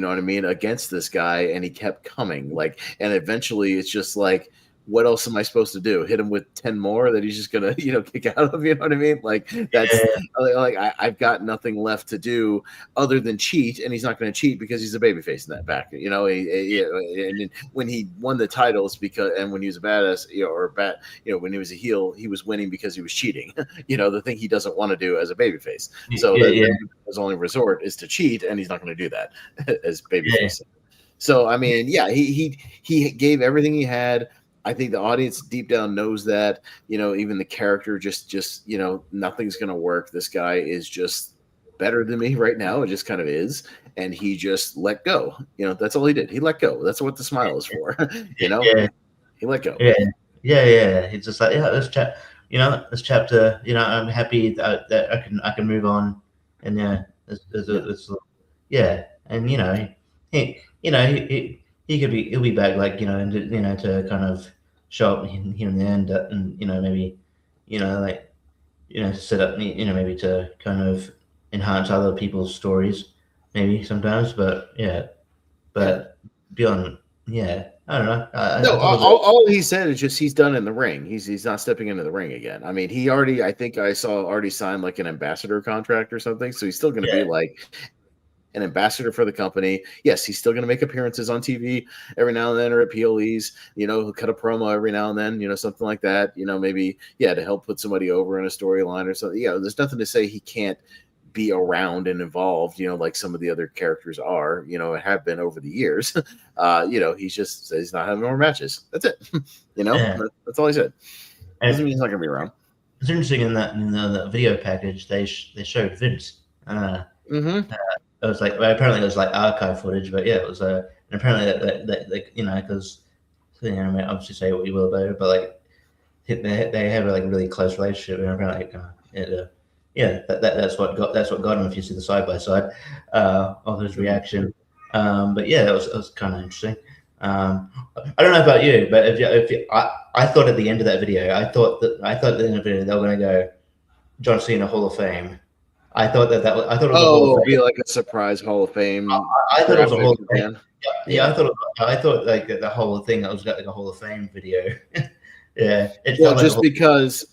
B: against this guy, and he kept coming. And eventually it's just like, what else am I supposed to do? Hit him with 10 more that he's just gonna, kick out of, you know what I mean? Like that's I've got nothing left to do other than cheat, and he's not going to cheat because he's a babyface in that back, and when he won the titles and when he was a badass, when he was a heel, he was winning because he was cheating, the thing he doesn't want to do as a babyface. So his only resort is to cheat, and he's not going to do that as babyface. So, I mean, he gave everything he had. I think the audience deep down knows that, even the character just nothing's going to work. This guy is just better than me right now. It just kind of is. And he just let go. That's all he did. He let go. That's what the smile is for. He let go.
C: Yeah. He's just like, this chapter, I'm happy that I can move on. And and he'll be back, like, to kind of show up here in the end, and maybe set up, maybe to kind of enhance other people's stories, maybe sometimes. But beyond, I don't know.
B: All he said is just he's done in the ring. He's not stepping into the ring again. I mean, he already, I think I saw already signed like an ambassador contract or something, so he's still going to be like an ambassador for the company. Yes, he's still going to make appearances on TV every now and then or at PLEs. He'll cut a promo every now and then, something like that. Maybe, to help put somebody over in a storyline or something. There's nothing to say he can't be around and involved, like some of the other characters are, have been over the years. He's just says he's not having more matches. That's it. That's all he said. Doesn't mean he's not going to be around.
C: It's interesting in the video package they showed Vince. It was like apparently it was like archive footage, but yeah, it was and apparently that because obviously say what you will about it, but like they have a like really close relationship, and apparently that's what got him. If you see the side by side of his reaction, but yeah, it was kind of interesting. I don't know about you, but I thought at the end of that video, I thought at the end of the video they were going to go John Cena Hall of Fame. I thought it was a Hall of Fame.
B: Be like a surprise Hall of Fame.
C: I thought it was a Hall of Fame. Yeah. I thought like the whole thing that was like a Hall of Fame video. Yeah,
B: because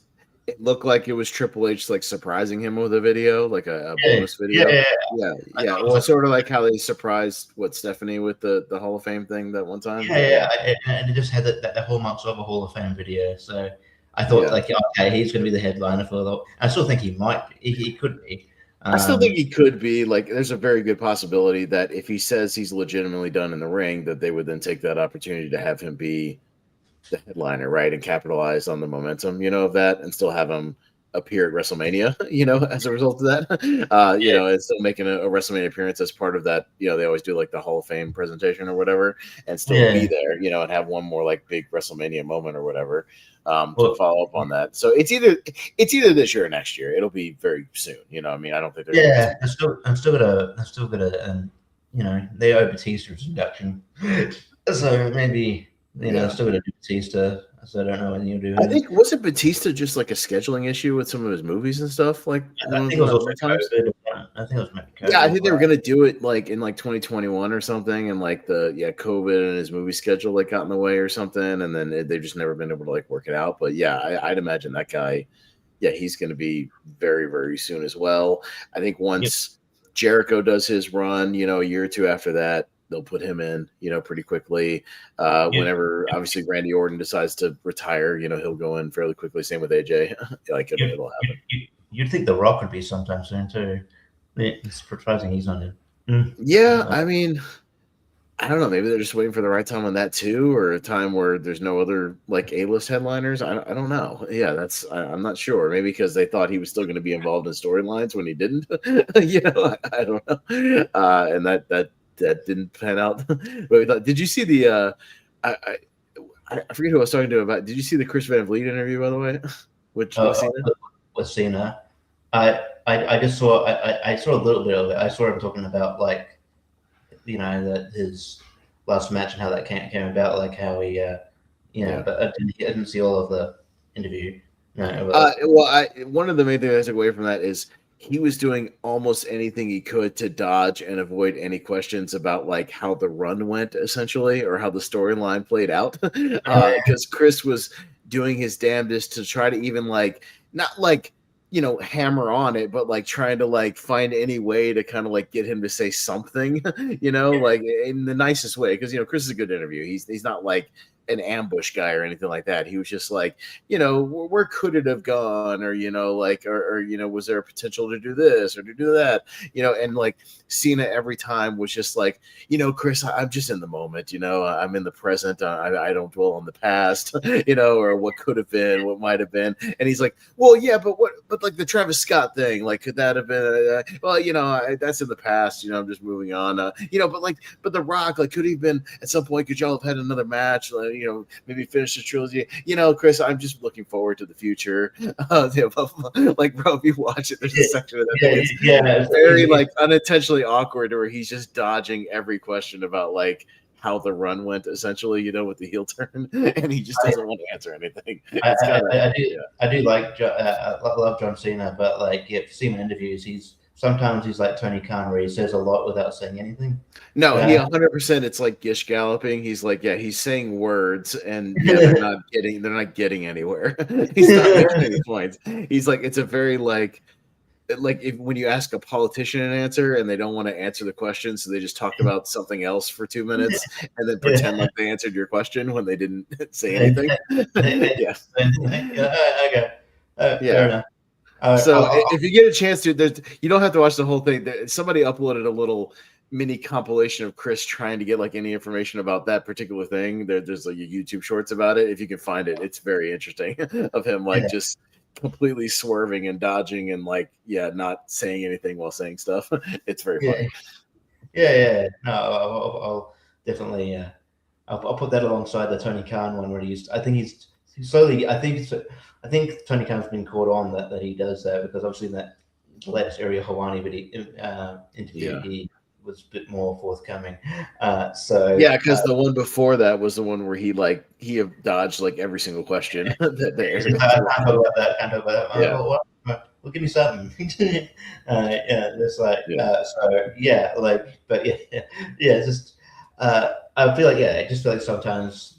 B: it looked like it was Triple H like surprising him with a video, like a bonus video. Yeah. Well, sort of like how they surprised Stephanie with the Hall of Fame thing that one time.
C: And it just had the hallmarks of a Hall of Fame video. So I thought okay, he's going to be the headliner for the. I still think he might. He could be.
B: I still think he could be. Like, there's a very good possibility that if he says he's legitimately done in the ring, that they would then take that opportunity to have him be the headliner, right, and capitalize on the momentum, of that, and still have him appear at WrestleMania, as a result of that, and still making a WrestleMania appearance as part of that. They always do like the Hall of Fame presentation or whatever, and still be there, and have one more like big WrestleMania moment or whatever. To follow up on that. So it's either this year or next year. It'll be very soon. I don't think they're
C: I'm still gonna they owe Batista's induction. So maybe still gonna do Batista. So I don't know when you do.
B: I think wasn't Batista just like a scheduling issue with some of his movies and stuff? Like
C: I think it was COVID. I think it was maybe COVID.
B: Yeah, I think they were gonna do it like in like 2021 or something, and like COVID and his movie schedule like got in the way or something, and then they've just never been able to like work it out. But yeah, I'd imagine that guy, he's gonna be very, very soon as well. I think once Jericho does his run, a year or two after that, they'll put him in, pretty quickly. Whenever obviously Randy Orton decides to retire, he'll go in fairly quickly. Same with AJ. Like it'll happen.
C: You'd think The Rock would be sometime soon too. It's surprising he's not
B: in. Yeah, I mean, I don't know. Maybe they're just waiting for the right time on that too, or a time where there's no other like A-list headliners. I don't know. Yeah, I'm not sure. Maybe because they thought he was still going to be involved in storylines when he didn't. I don't know. And that didn't pan out. But did you see the? I forget who I was talking to about. Did you see the Chris Van Vliet interview, by the way? With
C: Cena? I just saw. I saw a little bit of it. I saw him talking about like, that his last match and how that came about, like how he, But I didn't see all of the interview. No.
B: One of the main things I took away from that is he was doing almost anything he could to dodge and avoid any questions about like how the run went, essentially, or how the storyline played out. Because Chris was doing his damnedest to try to even like not like hammer on it, but like trying to like find any way to kind of like get him to say something, like in the nicest way. Because Chris is a good interview. He's not like an ambush guy or anything like that. He was just like, where could it have gone, or was there a potential to do this or to do that, and like Cena every time was just like, Chris, I'm just in the moment, I'm in the present. I don't dwell on the past, or what could have been, what might have been. And he's like, well, yeah, but like the Travis Scott thing, like could that have been? That's in the past. I'm just moving on. But The Rock, like, could he have been at some point? Could y'all have had another match? Maybe finish the trilogy. Chris, I'm just looking forward to the future. Like, bro, if you watch it, there's a section of that. It's very like unintentionally awkward, where he's just dodging every question about like how the run went, essentially, with the heel turn, and he just doesn't want to answer anything.
C: I do like I love John Cena, but like if Cena interviews, sometimes he's like Tony Khan, where he says a lot without saying anything.
B: No, he 100%. It's like Gish galloping. He's like, he's saying words, and they're not getting anywhere. He's not making any points. He's like, it's a very like like when you ask a politician an answer and they don't want to answer the question, so they just talk about something else for 2 minutes and then pretend like they answered your question when they didn't say anything. Yeah.
C: Okay. Fair
B: Yeah.
C: enough.
B: So if you get a chance to, you don't have to watch the whole thing. Somebody uploaded a little mini compilation of Chris trying to get like any information about that particular thing. There's like a YouTube shorts about it. If you can find it, it's very interesting of him like just completely swerving and dodging and like not saying anything while saying stuff. It's very funny.
C: Yeah. No, I'll definitely. I'll put that alongside the Tony Khan one where I think he's slowly. I think Tony Khan's been caught on that he does that because obviously in that latest area Hawani interview he was a bit more forthcoming.
B: Because the one before that was the one where he dodged like every single question.
C: I can't talk about that.
B: Yeah.
C: Well, give me something. It's like it's just. I feel like I just feel like sometimes,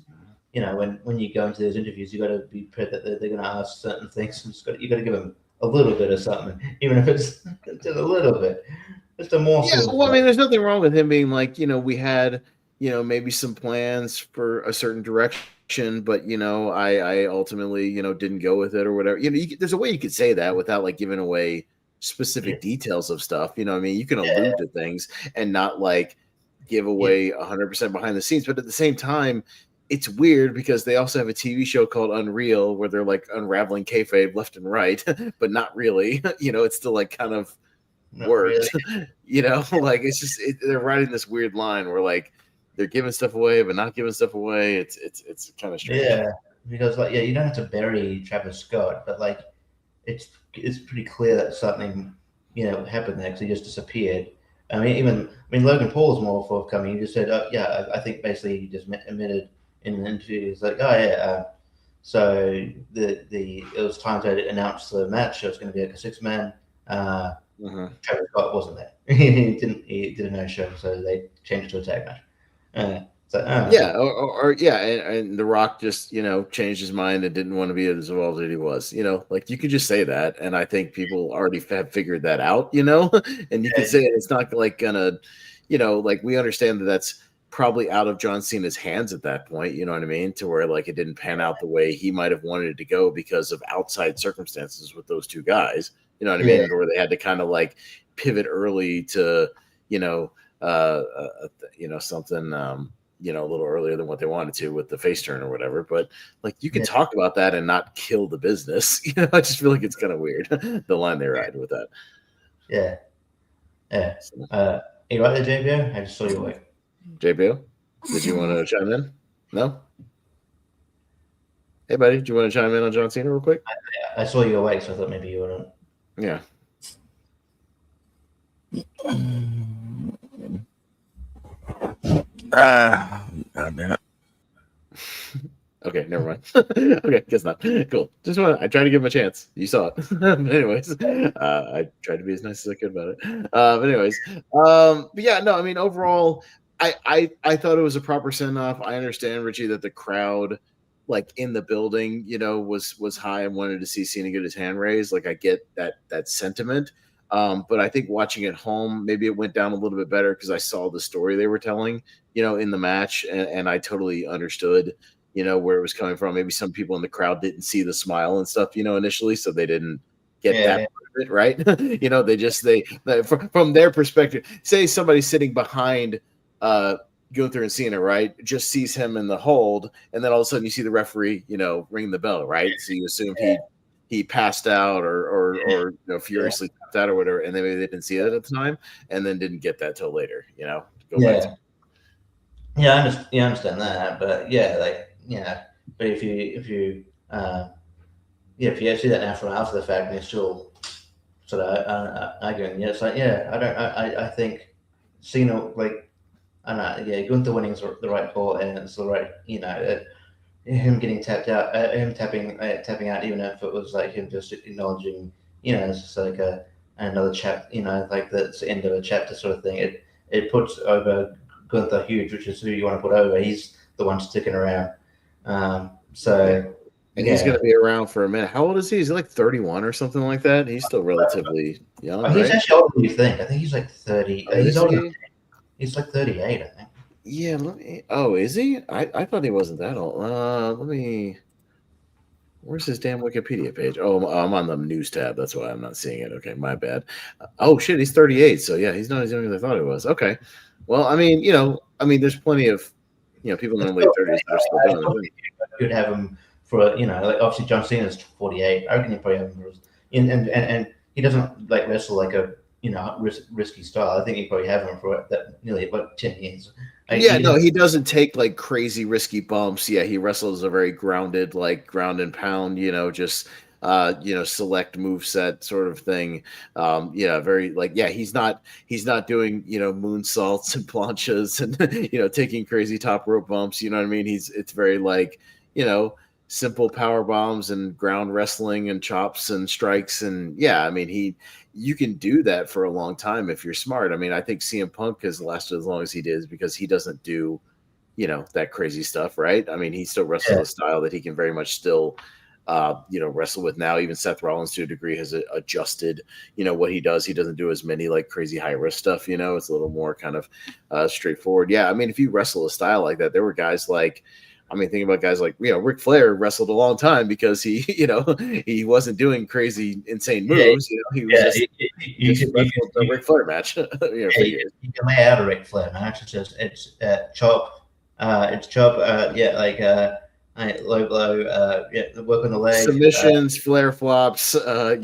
C: when you go into those interviews, you got to be prepared that they're going to ask certain things. You got to give them a little bit of something, even if it's just a little bit, just a morsel.
B: Yeah, well, I mean, there's nothing wrong with him being like, we had, maybe some plans for a certain direction, but I ultimately, didn't go with it or whatever. There's a way you could say that without like giving away specific details of stuff. I mean, you can allude to things and not like give away 100% behind the scenes, but at the same time, it's weird because they also have a TV show called Unreal where they're like unraveling kayfabe left and right, but not really. It's still like kind of worked. Really. Like it's just they're riding this weird line where like they're giving stuff away but not giving stuff away. It's kind of strange.
C: Yeah, because you don't have to bury Travis Scott, but like it's pretty clear that something happened there because he just disappeared. I mean, Logan Paul is more forthcoming. He just said, I think basically he just admitted in an interview, he's like, so it was time to announce the match. It was going to be like a 6-man. Travis Scott wasn't there. he did a no-show, so they changed to a tag match.
B: And The Rock just changed his mind and didn't want to be as involved as he was. Like you could just say that, and I think people already have figured that out. And you can say it's not like gonna, like we understand that that's probably out of John Cena's hands at that point. You know what I mean? To where like it didn't pan out the way he might have wanted it to go because of outside circumstances with those two guys. You know what I mean? Where they had to kind of like pivot early to something. A little earlier than what they wanted to with the face turn or whatever. But like you can talk about that and not kill the business. I just feel like it's kind of weird the line they ride with that.
C: Yeah. You right there, JBO? I just saw you awake.
B: JBO, did you want to chime in? No. Hey, buddy, do you want to chime in on John Cena real quick?
C: I saw you awake, so I thought maybe you wouldn't.
B: Yeah.
A: God damn it.
B: Okay, never mind. Okay, guess not. Cool. I tried to give him a chance. You saw it. Anyways, I tried to be as nice as I could about it. But yeah, no, I mean, overall, I thought it was a proper send off. I understand, Richie, that the crowd, like in the building, was high and wanted to see Cena get his hand raised. Like I get that sentiment. But I think watching at home, maybe it went down a little bit better because I saw the story they were telling, in the match, and I totally understood, where it was coming from. Maybe some people in the crowd didn't see the smile and stuff, initially, so they didn't get that part of it, right? They from their perspective, say somebody sitting behind Gunther and Cena, right, just sees him in the hold, and then all of a sudden you see the referee, ring the bell, right? So you assume he passed out or furiously tapped out or whatever, and then maybe they didn't see it at the time, and then didn't get that till later.
C: I understand that, but but if you see that now from after the fact, and you're still sort of arguing, it's like I think Cena Gunther winning is the right call, and it's the right him getting tapped out, him tapping out, even if it was like him just acknowledging, it's just like another chapter, like that's the end of a chapter sort of thing. It puts over Gunther huge, which is who you want to put over. He's the one sticking around. And
B: And he's going to be around for a minute. How old is he? Is he like 31 or something like that? He's still relatively young,
C: He's
B: right?
C: actually older than you think. I think he's like 30. He's older. He's like 38, I think.
B: Yeah, let me. Oh, is he? I thought he wasn't that old. Let me. Where's his damn Wikipedia page? Oh, I'm on the news tab. That's why I'm not seeing it. Okay, my bad. Oh shit, he's 38. So yeah, he's not as young as I thought he was. Okay. Well, I mean, there's plenty of, people in their late 30s that are still doing it.
C: You'd have him for, like obviously John Cena's 48. I reckon you probably have him for, and he doesn't like wrestle like a risky style. I think you probably have him for that nearly about 10 years.
B: He doesn't take like crazy risky bumps. Yeah, he wrestles a very grounded, like ground and pound, just select move set sort of thing. Very like, he's not doing, moonsaults and planchas and taking crazy top rope bumps. You know what I mean? It's very like, simple power bombs and ground wrestling and chops and strikes. And you can do that for a long time if you're smart. I mean, I think CM Punk has lasted as long as he did because he doesn't do, that crazy stuff, right? I mean, he still wrestles a style that he can very much still, wrestle with now. Even Seth Rollins to a degree has adjusted, what he does. He doesn't do as many like crazy high risk stuff, it's a little more kind of straightforward. Yeah. I mean, if you wrestle a style like that, there were guys like, thinking about guys like, Ric Flair wrestled a long time because he, he wasn't doing crazy, insane moves. He was just wrestled a Ric Flair match. For years.
C: You can lay out a Ric Flair match. It's just, chop. It's chop. Low blow. Work on the legs.
B: Submissions, flare flops. The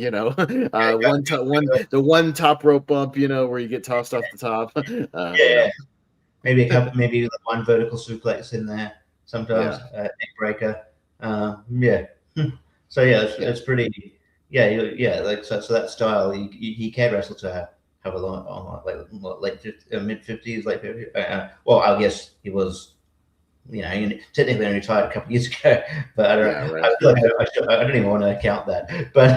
B: one top rope bump. Where you get tossed off the top.
C: Maybe a couple. Maybe like one vertical suplex in there. Sometimes neck breaker. So it's pretty. Like so that style he can wrestle to have a long like mid 50s, late 50s. Well, I guess he was. Technically only retired a couple of years ago, but I don't. Right. I feel like I don't even want to count that. But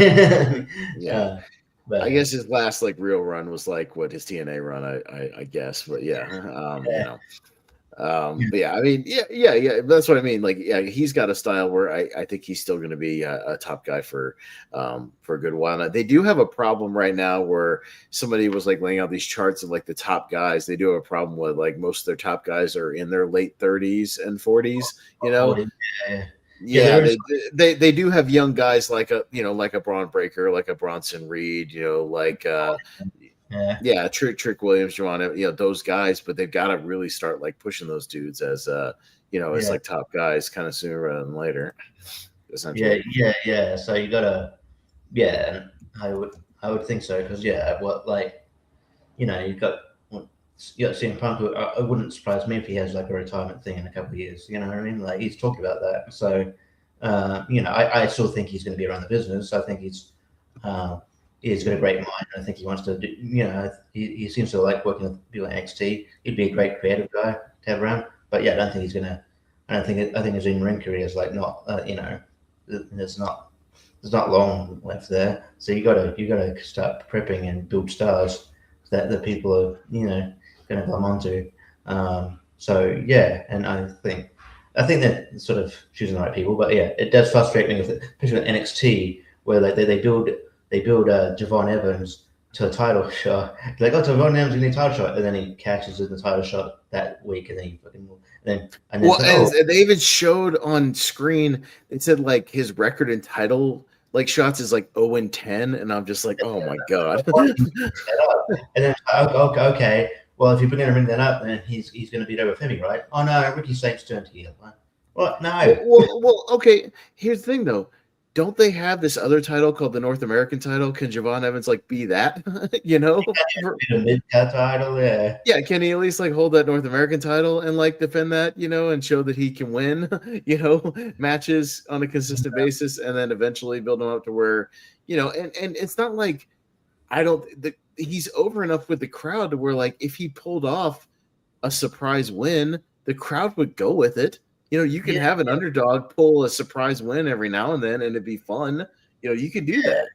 B: but I guess his last like real run was like what his TNA run. I guess, but that's what I mean. Like, he's got a style where I think he's still going to be a top guy for a good while. Now, they do have a problem right now where somebody was like laying out these charts of like the top guys. They do have a problem with like most of their top guys are in their late 30s and 40s. They do have young guys like a Braun Breaker, like a Bronson Reed, Trick Williams, Javon, those guys, but they've got to really start like pushing those dudes as as like top guys kind of sooner rather than later. Essentially.
C: So you gotta, I would think so because you got CM Punk. It wouldn't surprise me if he has like a retirement thing in a couple of years. You know what I mean? Like he's talking about that. So, I still think he's going to be around the business. I think he's got a great mind. I think he wants to do, he seems to like working with people at NXT. He'd be a great creative guy to have around. But I don't think he's gonna. I think his in-ring career is like not. There's not long left there. So you gotta start prepping and build stars that the people are gonna come onto. And I think that sort of choosing the right people. But it does frustrate me with it, especially with NXT where like they build Javon Evans to a title shot. Like, Javon Evans in the title shot, and then he catches in the title shot that week, and then he fucking
B: and they even showed on screen. It said like his record in title like shots is like 0-10, and I'm just like, oh my god.
C: And then okay, well if you're going to bring that up, then he's going to beat over Femi, right? Oh no, Ricky Saints turned heel. What? No.
B: Well, okay. Here's the thing though. Don't they have this other title called the North American title? Can Javon Evans like be that?
C: A mid-card title, yeah.
B: Yeah, can he at least like hold that North American title and like defend that, and show that he can win, matches on a consistent basis, and then eventually build him up to where, and it's not like he's over enough with the crowd to where like if he pulled off a surprise win, the crowd would go with it. You can have an underdog pull a surprise win every now and then, and it'd be fun. You can do that.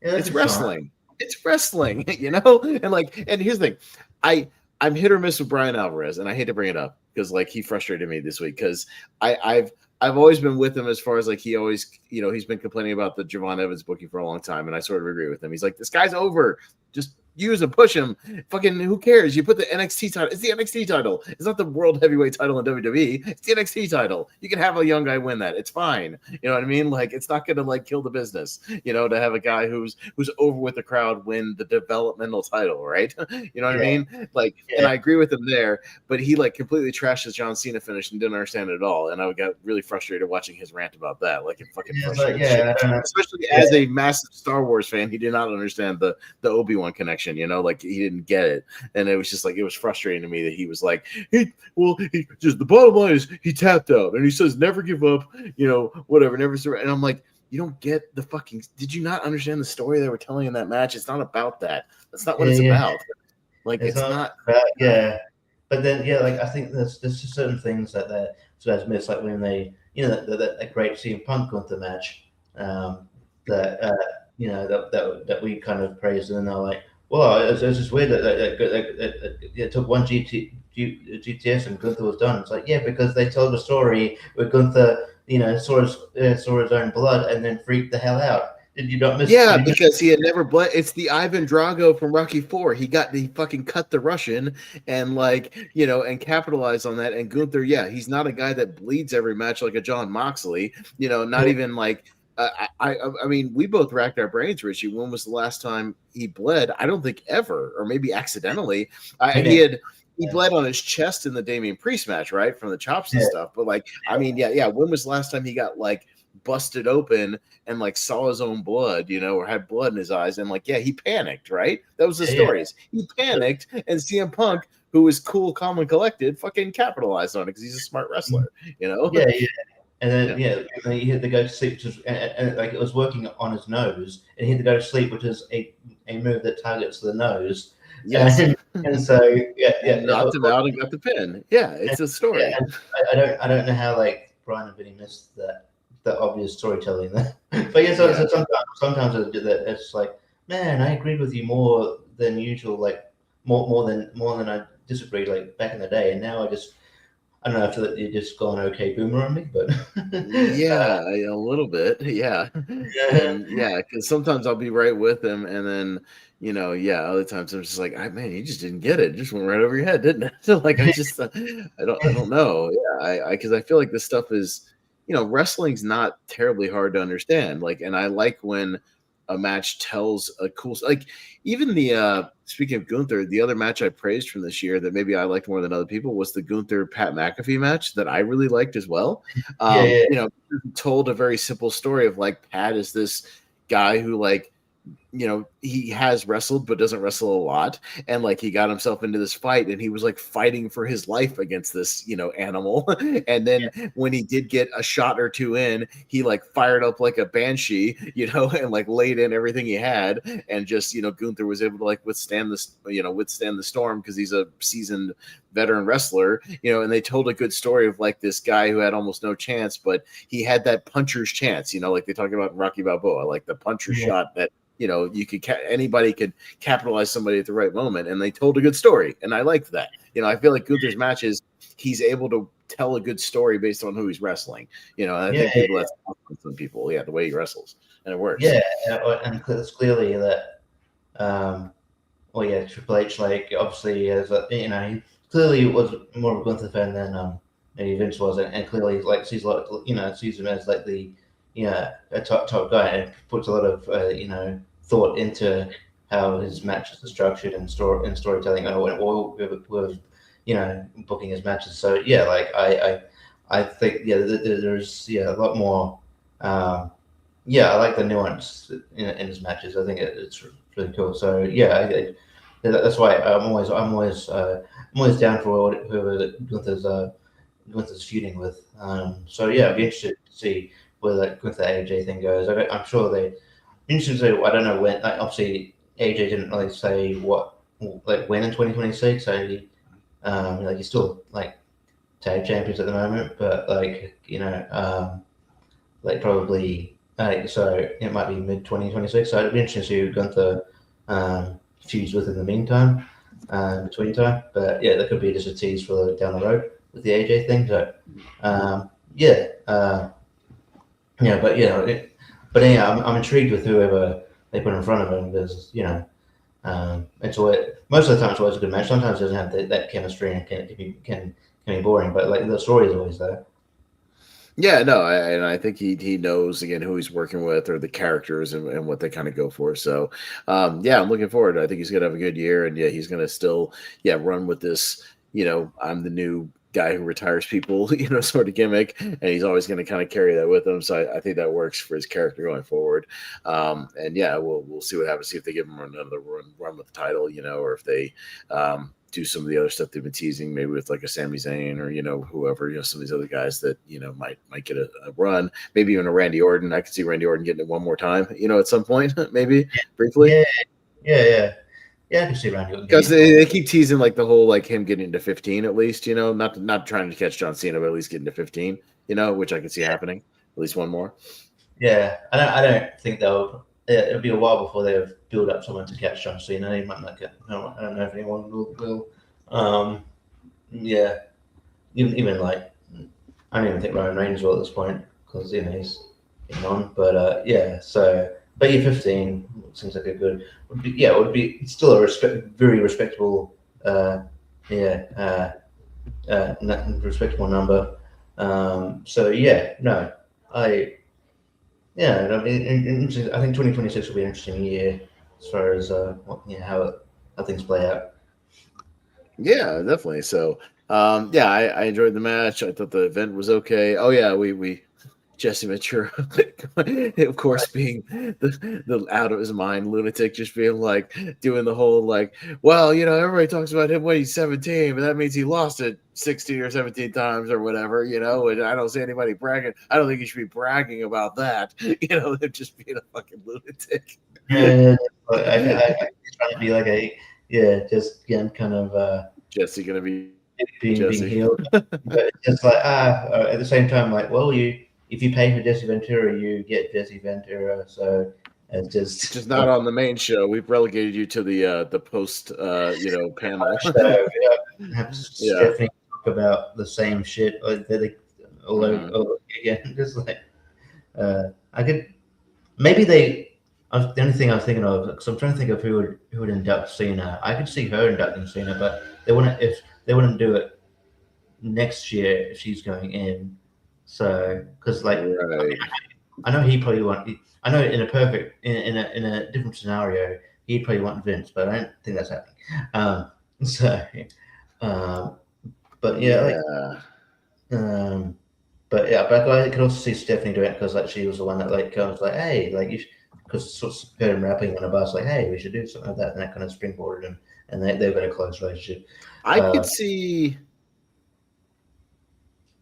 C: Yeah,
B: it's wrestling. Fun. It's wrestling, and here's the thing. I'm hit or miss with Brian Alvarez, and I hate to bring it up because like he frustrated me this week because I've I've always been with him as far as like he always, he's been complaining about the Javon Evans booking for a long time, and I sort of agree with him. He's like, this guy's over. Just use him, push him. Fucking who cares? You put the NXT title. It's the NXT title. It's not the world heavyweight title in WWE. It's the NXT title. You can have a young guy win that. It's fine. You know what I mean? Like it's not gonna like kill the business, to have a guy who's over with the crowd win the developmental title, right? You know what I mean? Like, and I agree with him there, but he like completely trashed his John Cena finish and didn't understand it at all. And I got really frustrated watching his rant about that. Like it fucking frustrated shit.
C: I don't know.
B: Especially as a massive Star Wars fan, he did not understand the Obi-Wan connection, like he didn't get it. And it was just like, it was frustrating to me that he was like, he just, the bottom line is he tapped out and he says, never give up, whatever, never surrender. And I'm like, you don't get the fucking, did you not understand the story they were telling in that match? It's not about that. That's not what it's about. Like, it's not
C: about, but then, like, I think there's just certain things that the guys miss, like when they, that great CM Punk Gunther match, that we kind of praised, and then they're like, well, it's just weird that it took one GTS and Gunther was done. It's like, yeah, because they told the story where Gunther, saw his own blood and then freaked the hell out. Did you not miss?
B: Yeah, because he had never bled. It's the Ivan Drago from Rocky IV. He fucking cut the Russian and and capitalized on that. And Gunther, he's not a guy that bleeds every match like a John Moxley. Not even like. I mean, we both racked our brains, Richie. When was the last time he bled? I don't think ever, or maybe accidentally. He bled on his chest in the Damian Priest match, right, from the chops and stuff. But I mean, when was the last time he got busted open and saw his own blood, or had blood in his eyes? And he panicked, right? That was the stories. He panicked, and CM Punk, who was cool, calm, and collected, fucking capitalized on it because he's a smart wrestler,
C: Yeah. And then he had to go to sleep, and it was working on his nose, and he had to go to sleep, which is a move that targets the nose.
B: Yes,
C: and so
B: knocked him out and got the pin. Yeah, it's a story.
C: Yeah, I don't know how Brian and Vinny missed that obvious storytelling there. But so sometimes it's like, man, I agreed with you more than usual, more than I disagreed back in the day, and now I don't know if you're just going okay boomer on me, but
B: a little bit, and because sometimes I'll be right with him, and then other times I'm just like, man, you just didn't get it. It just went right over your head, didn't it? So I just I don't know, because I feel like this stuff is, wrestling's not terribly hard to understand, and I like when a match tells a cool, even the speaking of Gunther, the other match I praised from this year that maybe I liked more than other people was the Gunther Pat McAfee match that I really liked as well. Told a very simple story of Pat is this guy who he has wrestled but doesn't wrestle a lot, and he got himself into this fight and he was fighting for his life against this animal, and then when he did get a shot or two in, he fired up like a banshee, and laid in everything he had, and just Gunther was able to withstand the storm because he's a seasoned veteran wrestler, and they told a good story of this guy who had almost no chance, but he had that puncher's chance, they talk about in Rocky Balboa, the puncher shot that you could anybody could capitalize somebody at the right moment, and they told a good story, and I liked that. I feel like Gunther's matches, he's able to tell a good story based on who he's wrestling. I think people that's some people, the way he wrestles, and it works.
C: Yeah, and it's clearly that. Triple H, obviously, as he clearly was more of a Gunther fan than maybe Vince was, and clearly sees sees him as the a top guy, and puts a lot of thought into how his matches are structured and storytelling, or with booking his matches. So I think there's a lot more. I like the nuance in his matches. I think it's really cool. So that's why I'm always down for whoever Gunther's feuding with. I'd be interested to see where that Gunther AJ thing goes. I'm sure they interested to say. I don't know when. Obviously, AJ didn't really say when in 2026. So he's still tag champions at the moment, but probably so it might be mid 2026. So it'd be interesting to see who Gunther feuds with in the meantime, between time. But that could be just a tease for down the road with the AJ thing. So yeah, but but yeah, I'm intrigued with whoever they put in front of him because it's always, most of the time it's always a good match. Sometimes it doesn't have that chemistry and can be boring, but like the story is always there.
B: Yeah, no, and I think he knows again who he's working with or the characters and what they kind of go for. So, yeah, I'm looking forward. I think he's gonna have a good year, and yeah, he's gonna still run with this. I'm the new guy who retires people, sort of gimmick, and he's always going to kind of carry that with him. So I think that works for his character going forward. And yeah, we'll see what happens. See if they give him another run with the title, or if they do some of the other stuff they've been teasing, maybe with like a Sami Zayn or whoever, some of these other guys that might get a run, maybe even a Randy Orton. I could see Randy Orton getting it one more time, at some point, maybe briefly.
C: Yeah. I can see Randy Orton
B: because they keep teasing like the whole like him getting to 15 at least, not trying to catch John Cena, but at least getting to 15, which I could see happening at least one more.
C: Yeah, I don't think they'll. It'll be a while before they build up someone to catch John Cena. They might not get. I don't know if anyone will. Yeah, even like I don't even think Roman Reigns will at this point because he's getting on. But yeah, so but yeah, 15 seems like a good. It would be still a very respectable. Respectable number. So yeah, no, I. Yeah, I mean, I think 2026 will be an interesting year as far as how things play out.
B: Yeah, definitely. So, yeah, I enjoyed the match. I thought the event was okay. Oh yeah, we Jesse Ventura, of course, being the out of his mind lunatic, just being like doing the whole like, well, everybody talks about him when he's 17, but that means he lost it 16 or 17 times or whatever, and I don't see anybody bragging. I don't think you should be bragging about that, they're just being a fucking lunatic.
C: Yeah, I trying to be like just again kind of
B: Jesse gonna be
C: being healed, but it's like at the same time, like, well, if you pay for Jesse Ventura, you get Jesse Ventura, so it's just
B: not on the main show. We've relegated you to the post panel.
C: So, have Stephanie talk about the same shit all over again. Just like I could maybe they. The only thing I was thinking of, because I'm trying to think of who would induct Cena. I could see her inducting Cena, but they wouldn't do it next year if she's going in. So, because like
B: right.
C: I know he probably want. I know in a different scenario, he'd probably want Vince, but I don't think that's happening. But yeah. But I could also see Stephanie doing it because like she was the one that like was like, hey, like you, because sort of heard him rapping on a bus, like, hey, we should do something like that, and that kind of springboarded him, and they've got a close relationship.
B: I could see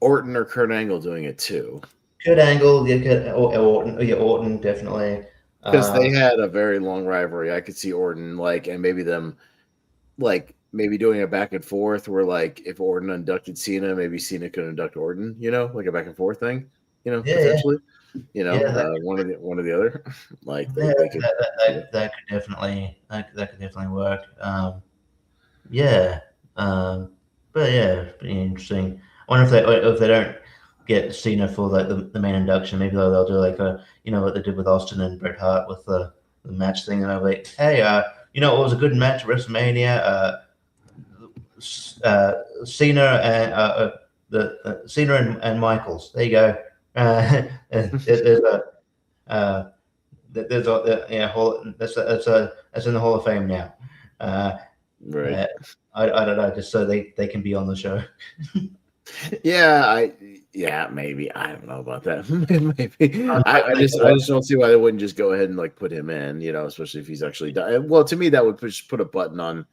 B: Orton or Kurt Angle doing it too.
C: Kurt Angle, Orton, definitely.
B: Because they had a very long rivalry. I could see Orton and maybe them maybe doing a back and forth where like if Orton inducted Cena, maybe Cena could induct Orton, like a back and forth thing, potentially. One or the other. Like they could,
C: that could definitely work. But yeah, pretty interesting. I wonder if they don't get Cena for like the main induction, maybe they'll do like what they did with Austin and Bret Hart with the match thing, and they're like, hey, it was a good match at WrestleMania. Cena and Cena and Michaels. There you go. There's that's in the Hall of Fame now.
B: Right.
C: I don't know, just so they can be on the show.
B: Maybe I don't know about that. Maybe I just don't see why they wouldn't just go ahead and like put him in, especially if he's actually done. Well, to me that would just put a button on,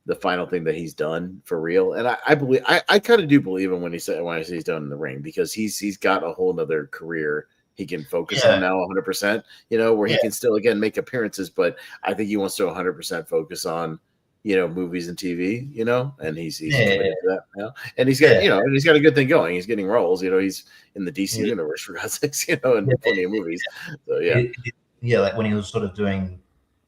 B: the final thing that he's done for real. And I believe I kind of do believe him when I say he's done in the ring, because he's got a whole nother career he can focus on now 100%, where he can still again make appearances, but I think he wants to 100% focus on movies and TV, and he's committed to that now. And he's got, and he's got a good thing going. He's getting roles, he's in the DC universe for God's sakes, and plenty of movies. So
C: like when he was sort of doing,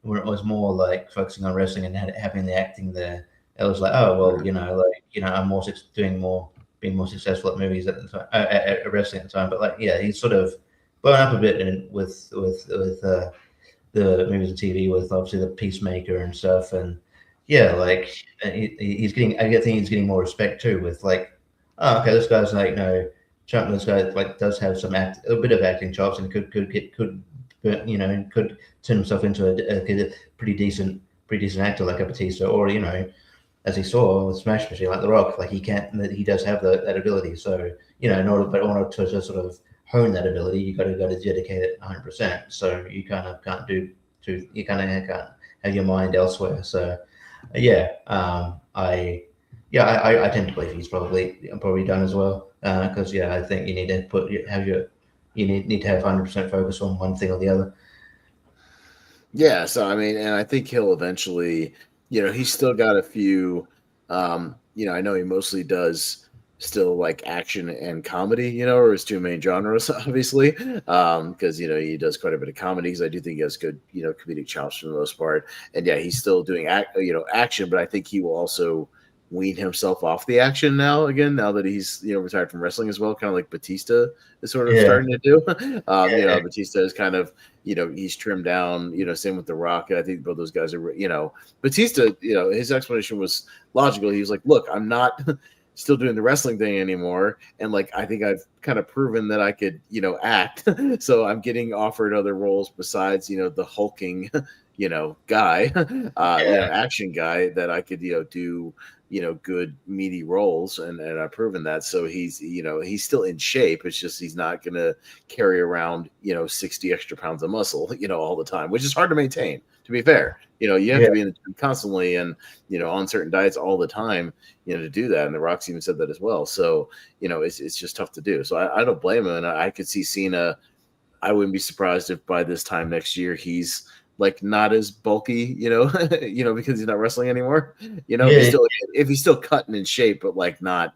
C: when it was more like focusing on wrestling and having the acting there, it was like, oh well, I'm more doing more being more successful at movies at the time, at wrestling at the time. But like, yeah, he's sort of blown up a bit with the movies and TV with obviously the Peacemaker and stuff, and yeah, like he's getting. I think he's getting more respect too. With like, oh, okay, this guy's like, Trump. This guy like does have a bit of acting chops, and could turn himself into a pretty decent actor like a Batista, or as he saw with Smash Machine, like The Rock, like he does have that ability. So in order to just sort of hone that ability, you got to dedicate it 100%. So you kind of can't have your mind elsewhere. So I tend to believe he's probably done as well, because I think you need to need to have 100% focus on one thing or the other.
B: Yeah, so I mean, and I think he'll eventually, he's still got a few, I know he mostly does still like action and comedy, or his two main genres, obviously, because he does quite a bit of comedies. I do think he has good, comedic chops for the most part, and yeah, he's still doing action, but I think he will also wean himself off the action now that he's retired from wrestling as well, kind of like Batista is sort of starting to do. Batista is kind of he's trimmed down. Same with The Rock. I think both those guys are Batista. His explanation was logical. He was like, "Look, I'm not." Still doing the wrestling thing anymore, and like I think I've kind of proven that I could act, so I'm getting offered other roles besides the hulking guy, action guy, that I could do good meaty roles, and I've proven that. So he's he's still in shape. It's just he's not gonna carry around 60 extra pounds of muscle all the time, which is hard to maintain, to be fair. You have to be in the gym constantly and on certain diets all the time to do that. And The Rock's even said that as well. So it's just tough to do. So I don't blame him, and I could see Cena. I wouldn't be surprised if by this time next year he's like not as bulky, because he's not wrestling anymore. If he's still cutting in shape, but like not,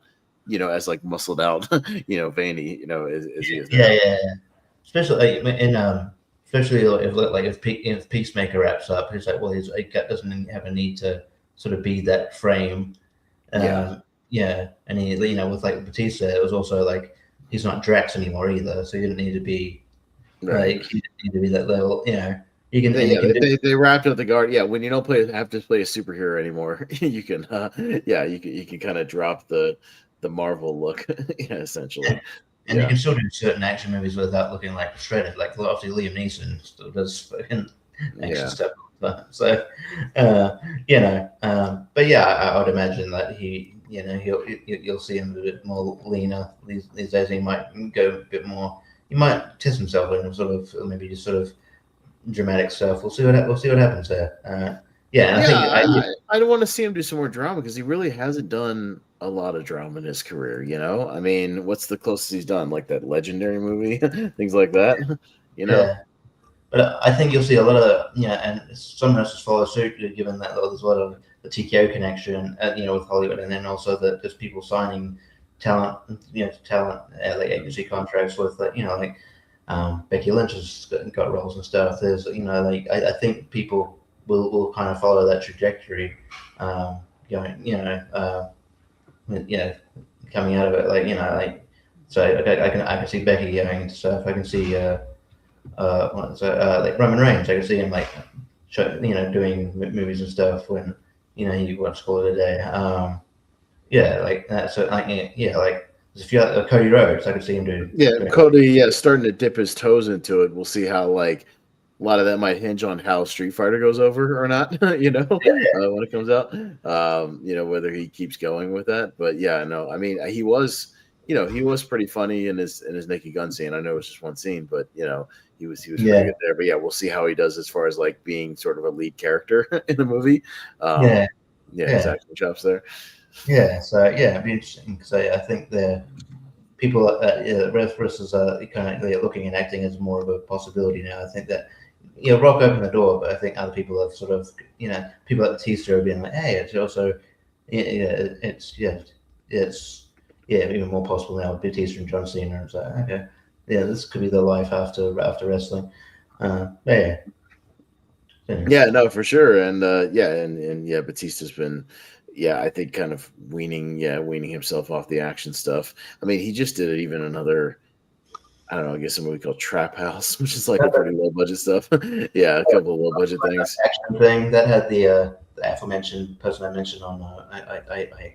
B: as like muscled out, veiny, as he is now.
C: Yeah. Especially if Peacemaker wraps up, it's like, well, he doesn't have a need to sort of be that frame. And he, with like Batista, it was also like he's not Drax anymore either, so you didn't need to be like you didn't need to be that level. You can.
B: They wrapped up the guard. Yeah, when you don't have to play a superhero anymore, you can. You can kind of drop the Marvel look, essentially.
C: And you can still do certain action movies without looking like shredded. Like obviously Liam Neeson still does fucking action stuff. So, but yeah, I would imagine that you'll see him a bit more leaner these days. He might go a bit more. He might test himself in sort of maybe just sort of dramatic stuff. We'll see what happens there.
B: I don't want to see him do some more drama because he really hasn't done a lot of drama in his career. I mean, what's the closest he's done? Like that Legendary movie, things like that.
C: Yeah. But I think you'll see a lot of and some wrestlers follow suit, given that there's a lot of the TKO connection, with Hollywood, and then also that there's people signing talent, like agency contracts with, Becky Lynch has got roles and stuff. There's, I think people will kind of follow that trajectory, coming out of it, so I can see Becky going into stuff. I can see like Roman Reigns. I can see him doing movies and stuff when he wants to call it a day. Like that. So there's a few Cody Rhodes. I could see him do.
B: Cody. Starting to dip his toes into it. We'll see how like a lot of that might hinge on how Street Fighter goes over or not. When it comes out. Whether he keeps going with that. But I mean, he was pretty funny in his Naked Gun scene. I know it was just one scene, but he was pretty good there. But we'll see how he does as far as like being sort of a lead character in the movie. His acting chops there.
C: It'd be interesting because I think the people wrestlers are kind of looking at acting as more of a possibility now. I think that Rock opened the door, but I think other people have sort of people like Batista have been like, hey, it's also it's even more possible now with Batista and John Cena. It's like, okay, this could be the life after wrestling.
B: No, for sure, and Batista's been Yeah, I think kind of weaning himself off the action stuff. I mean, he just did it even another. I don't know, I guess a movie called Trap House, which is like a pretty low budget stuff. Yeah, a couple of low budget things.
C: Action thing that had the aforementioned person I mentioned on I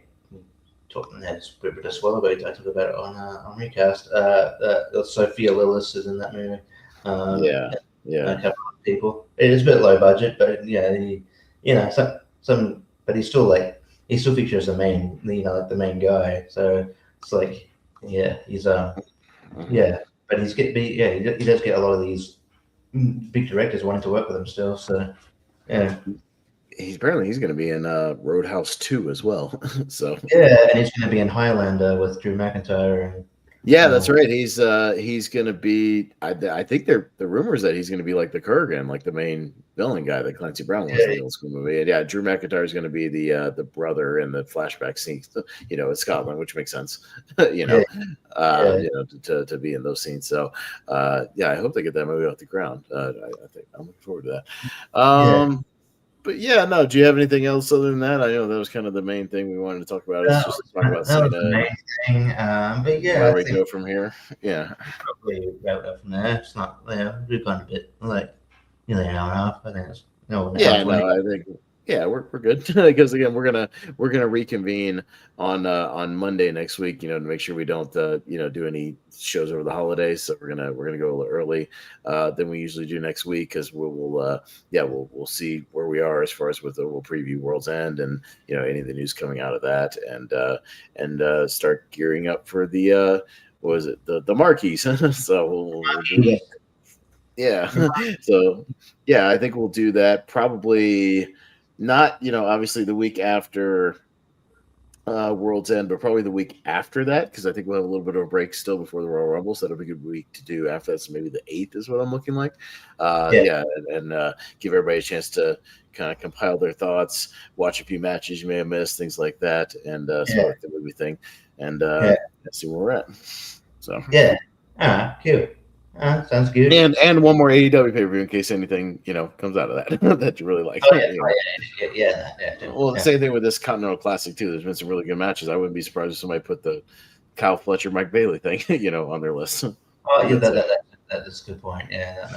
C: talked in that script as well, but I talked about it on Recast. Sophia Lillis is in that movie.
B: Yeah,
C: A
B: yeah.
C: couple of people. It is a bit low budget, but yeah, some, but he's still like he still features the main, like the main guy. So it's like, yeah, he's
B: Mhm.
C: yeah, but he does get a lot of these big directors wanting to work with him still. So yeah,
B: He's going to be in Roadhouse 2 as well. So
C: yeah, and he's going to be in Highlander with Drew McIntyre and
B: yeah, that's
C: uh,
B: right. He's going to be. I think the rumors that he's going to be like the Kurgan, like the main villain guy that Clancy Brown was in
C: yeah,
B: the old school movie. And yeah, Drew McIntyre is going to be the brother in the flashback scenes, in Scotland, which makes sense.
C: yeah, yeah,
B: To be in those scenes. So yeah, I hope they get that movie off the ground. I think I'm looking forward to that.
C: yeah.
B: But yeah, no. Do you have anything else other than that? I know that was kind of the main thing we wanted to talk about. Is just talk about
C: That was
B: Cena
C: the
B: and
C: main thing. But yeah,
B: where
C: I
B: we
C: think
B: go from here. Yeah.
C: probably wrap it up from there. It's not, we've gone a bit like nearly an hour and a half. I think it's no an hour
B: Yeah,
C: 20.
B: no, I think we're good because again we're gonna reconvene on Monday next week, to make sure we don't do any shows over the holidays. So we're gonna go a little early than we usually do next week because we'll see where we are as far as we'll preview World's End and any of the news coming out of that and start gearing up for the what was it the marquees. So we'll do.
C: Yeah,
B: Yeah. So, yeah, I think we'll do that probably not, obviously the week after World's End, but probably the week after that because I think we'll have a little bit of a break still before the Royal Rumble. So that'll be a good week to do after that. So maybe the 8th is what I'm looking like.
C: yeah,
B: Yeah. And give everybody a chance to kind of compile their thoughts, watch a few matches you may have missed, things like that, and
C: yeah,
B: sort of like the movie thing and
C: yeah,
B: see where we're at. So.
C: yeah. All right, cool. Sounds good.
B: And one more AEW pay per view in case anything comes out of that that you really like.
C: Oh yeah, oh, yeah.
B: Well, the same thing with this Continental Classic too. There's been some really good matches. I wouldn't be surprised if somebody put the Kyle Fletcher, Mike Bailey thing, on their list.
C: Oh yeah,
B: That's it.
C: that's a good point. Yeah,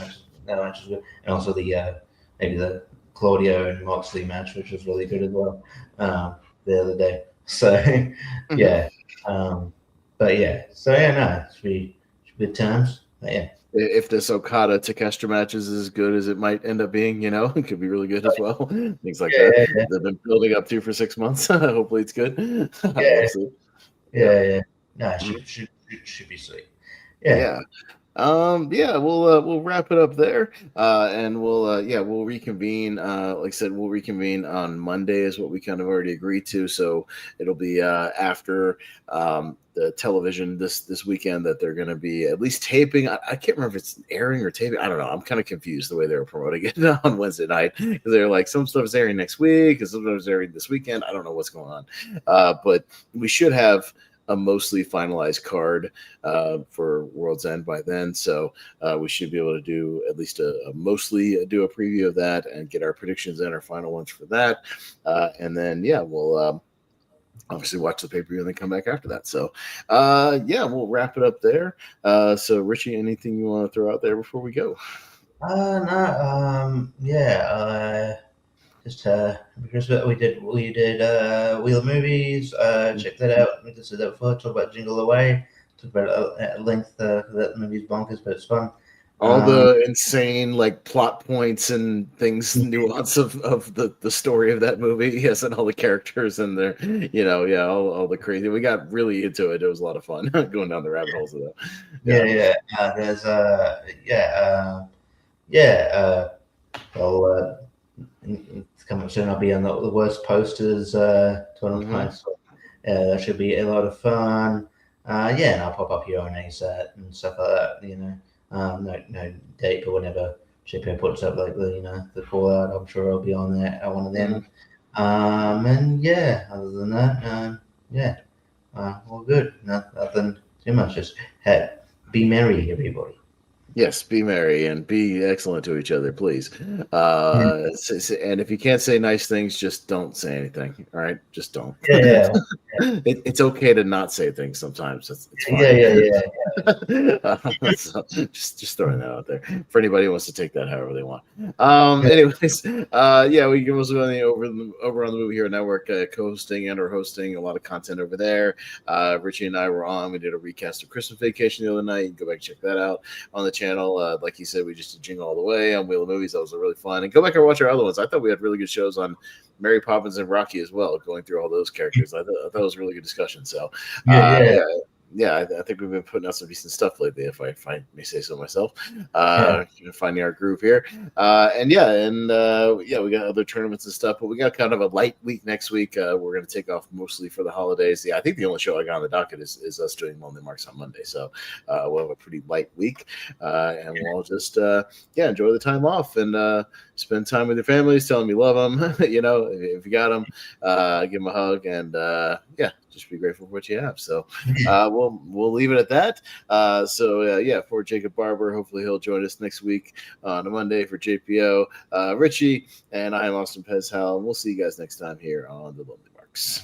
C: that match is good, and also the maybe the Claudio and Moxley match, which was really good as well the other day. So yeah, but yeah, so yeah, no, it should be good times. But, yeah.
B: If this Okada Takeshita match is as good as it might end up being, it could be really good as well. Things like that.
C: Yeah.
B: They've been building up to for 6 months. Hopefully it's good.
C: Yeah.
B: We'll see.
C: Yeah. No, it should be sweet. Yeah.
B: We'll wrap it up there, and we'll reconvene. Like I said, we'll reconvene on Monday, is what we kind of already agreed to. So it'll be after the television this weekend that they're going to be at least taping. I can't remember if it's airing or taping. I don't know. I'm kind of confused the way they were promoting it on Wednesday night because they're like some stuff is airing next week, and some stuff is airing this weekend. I don't know what's going on, but we should have a mostly finalized card for World's End by then. So we should be able to do at least mostly do a preview of that and get our predictions and our final ones for that. And then, we'll obviously watch the pay-per-view and then come back after that. So, we'll wrap it up there. So, Richie, anything you want to throw out there before we go?
C: No, just because we did Wheel of Movies. Check that out. We just did that before. Talk about Jingle Away. Talk about it at length. That movie's bonkers, but it's fun.
B: All the insane plot points and things, nuance of the story of that movie, yes, and all the characters and their, all the crazy. We got really into it. It was a lot of fun going down the rabbit holes of that.
C: There's it's coming soon. I'll be on the worst posters tournament. So, that should be a lot of fun. And I'll pop up here on ASAT and stuff like that. No date, but whenever Shipping puts up the call out, I'm sure I'll be on there at one of them. Other than that, all good. Nothing too much. Just be merry, everybody.
B: Yes, be merry and be excellent to each other, please. And if you can't say nice things, just don't say anything. All right, just don't.
C: Yeah,
B: It's okay to not say things sometimes. It's
C: yeah,
B: fine.
C: yeah.
B: So just throwing that out there for anybody who wants to take that however they want.
C: Yeah.
B: Anyways, yeah, we can also be over on the Movie Hero Network, co-hosting and or hosting a lot of content over there. Richie and I were on. We did a recast of Christmas Vacation the other night. You can go back and check that out on the channel. Like you said, we just did Jingle All the Way on Wheel of Movies. That was really fun. And go back and watch our other ones. I thought we had really good shows on Mary Poppins and Rocky as well, going through all those characters. I thought it was a really good discussion. So, I think we've been putting out some decent stuff lately, if I may say so myself. Finding our groove here. We got other tournaments and stuff, but we got kind of a light week next week. We're going to take off mostly for the holidays. Yeah, I think the only show I got on the docket is us doing Lonely Marks on Monday. So we'll have a pretty light week, and we'll just enjoy the time off and spend time with your families. Tell them you love them. If you got them, give them a hug, and just be grateful for what you have. So we'll leave it at that. For Jacob Barber, hopefully he'll join us next week on a Monday. For JPO, Richie, and I am Austin Pez Howell. We'll see you guys next time here on The Lonely Marks.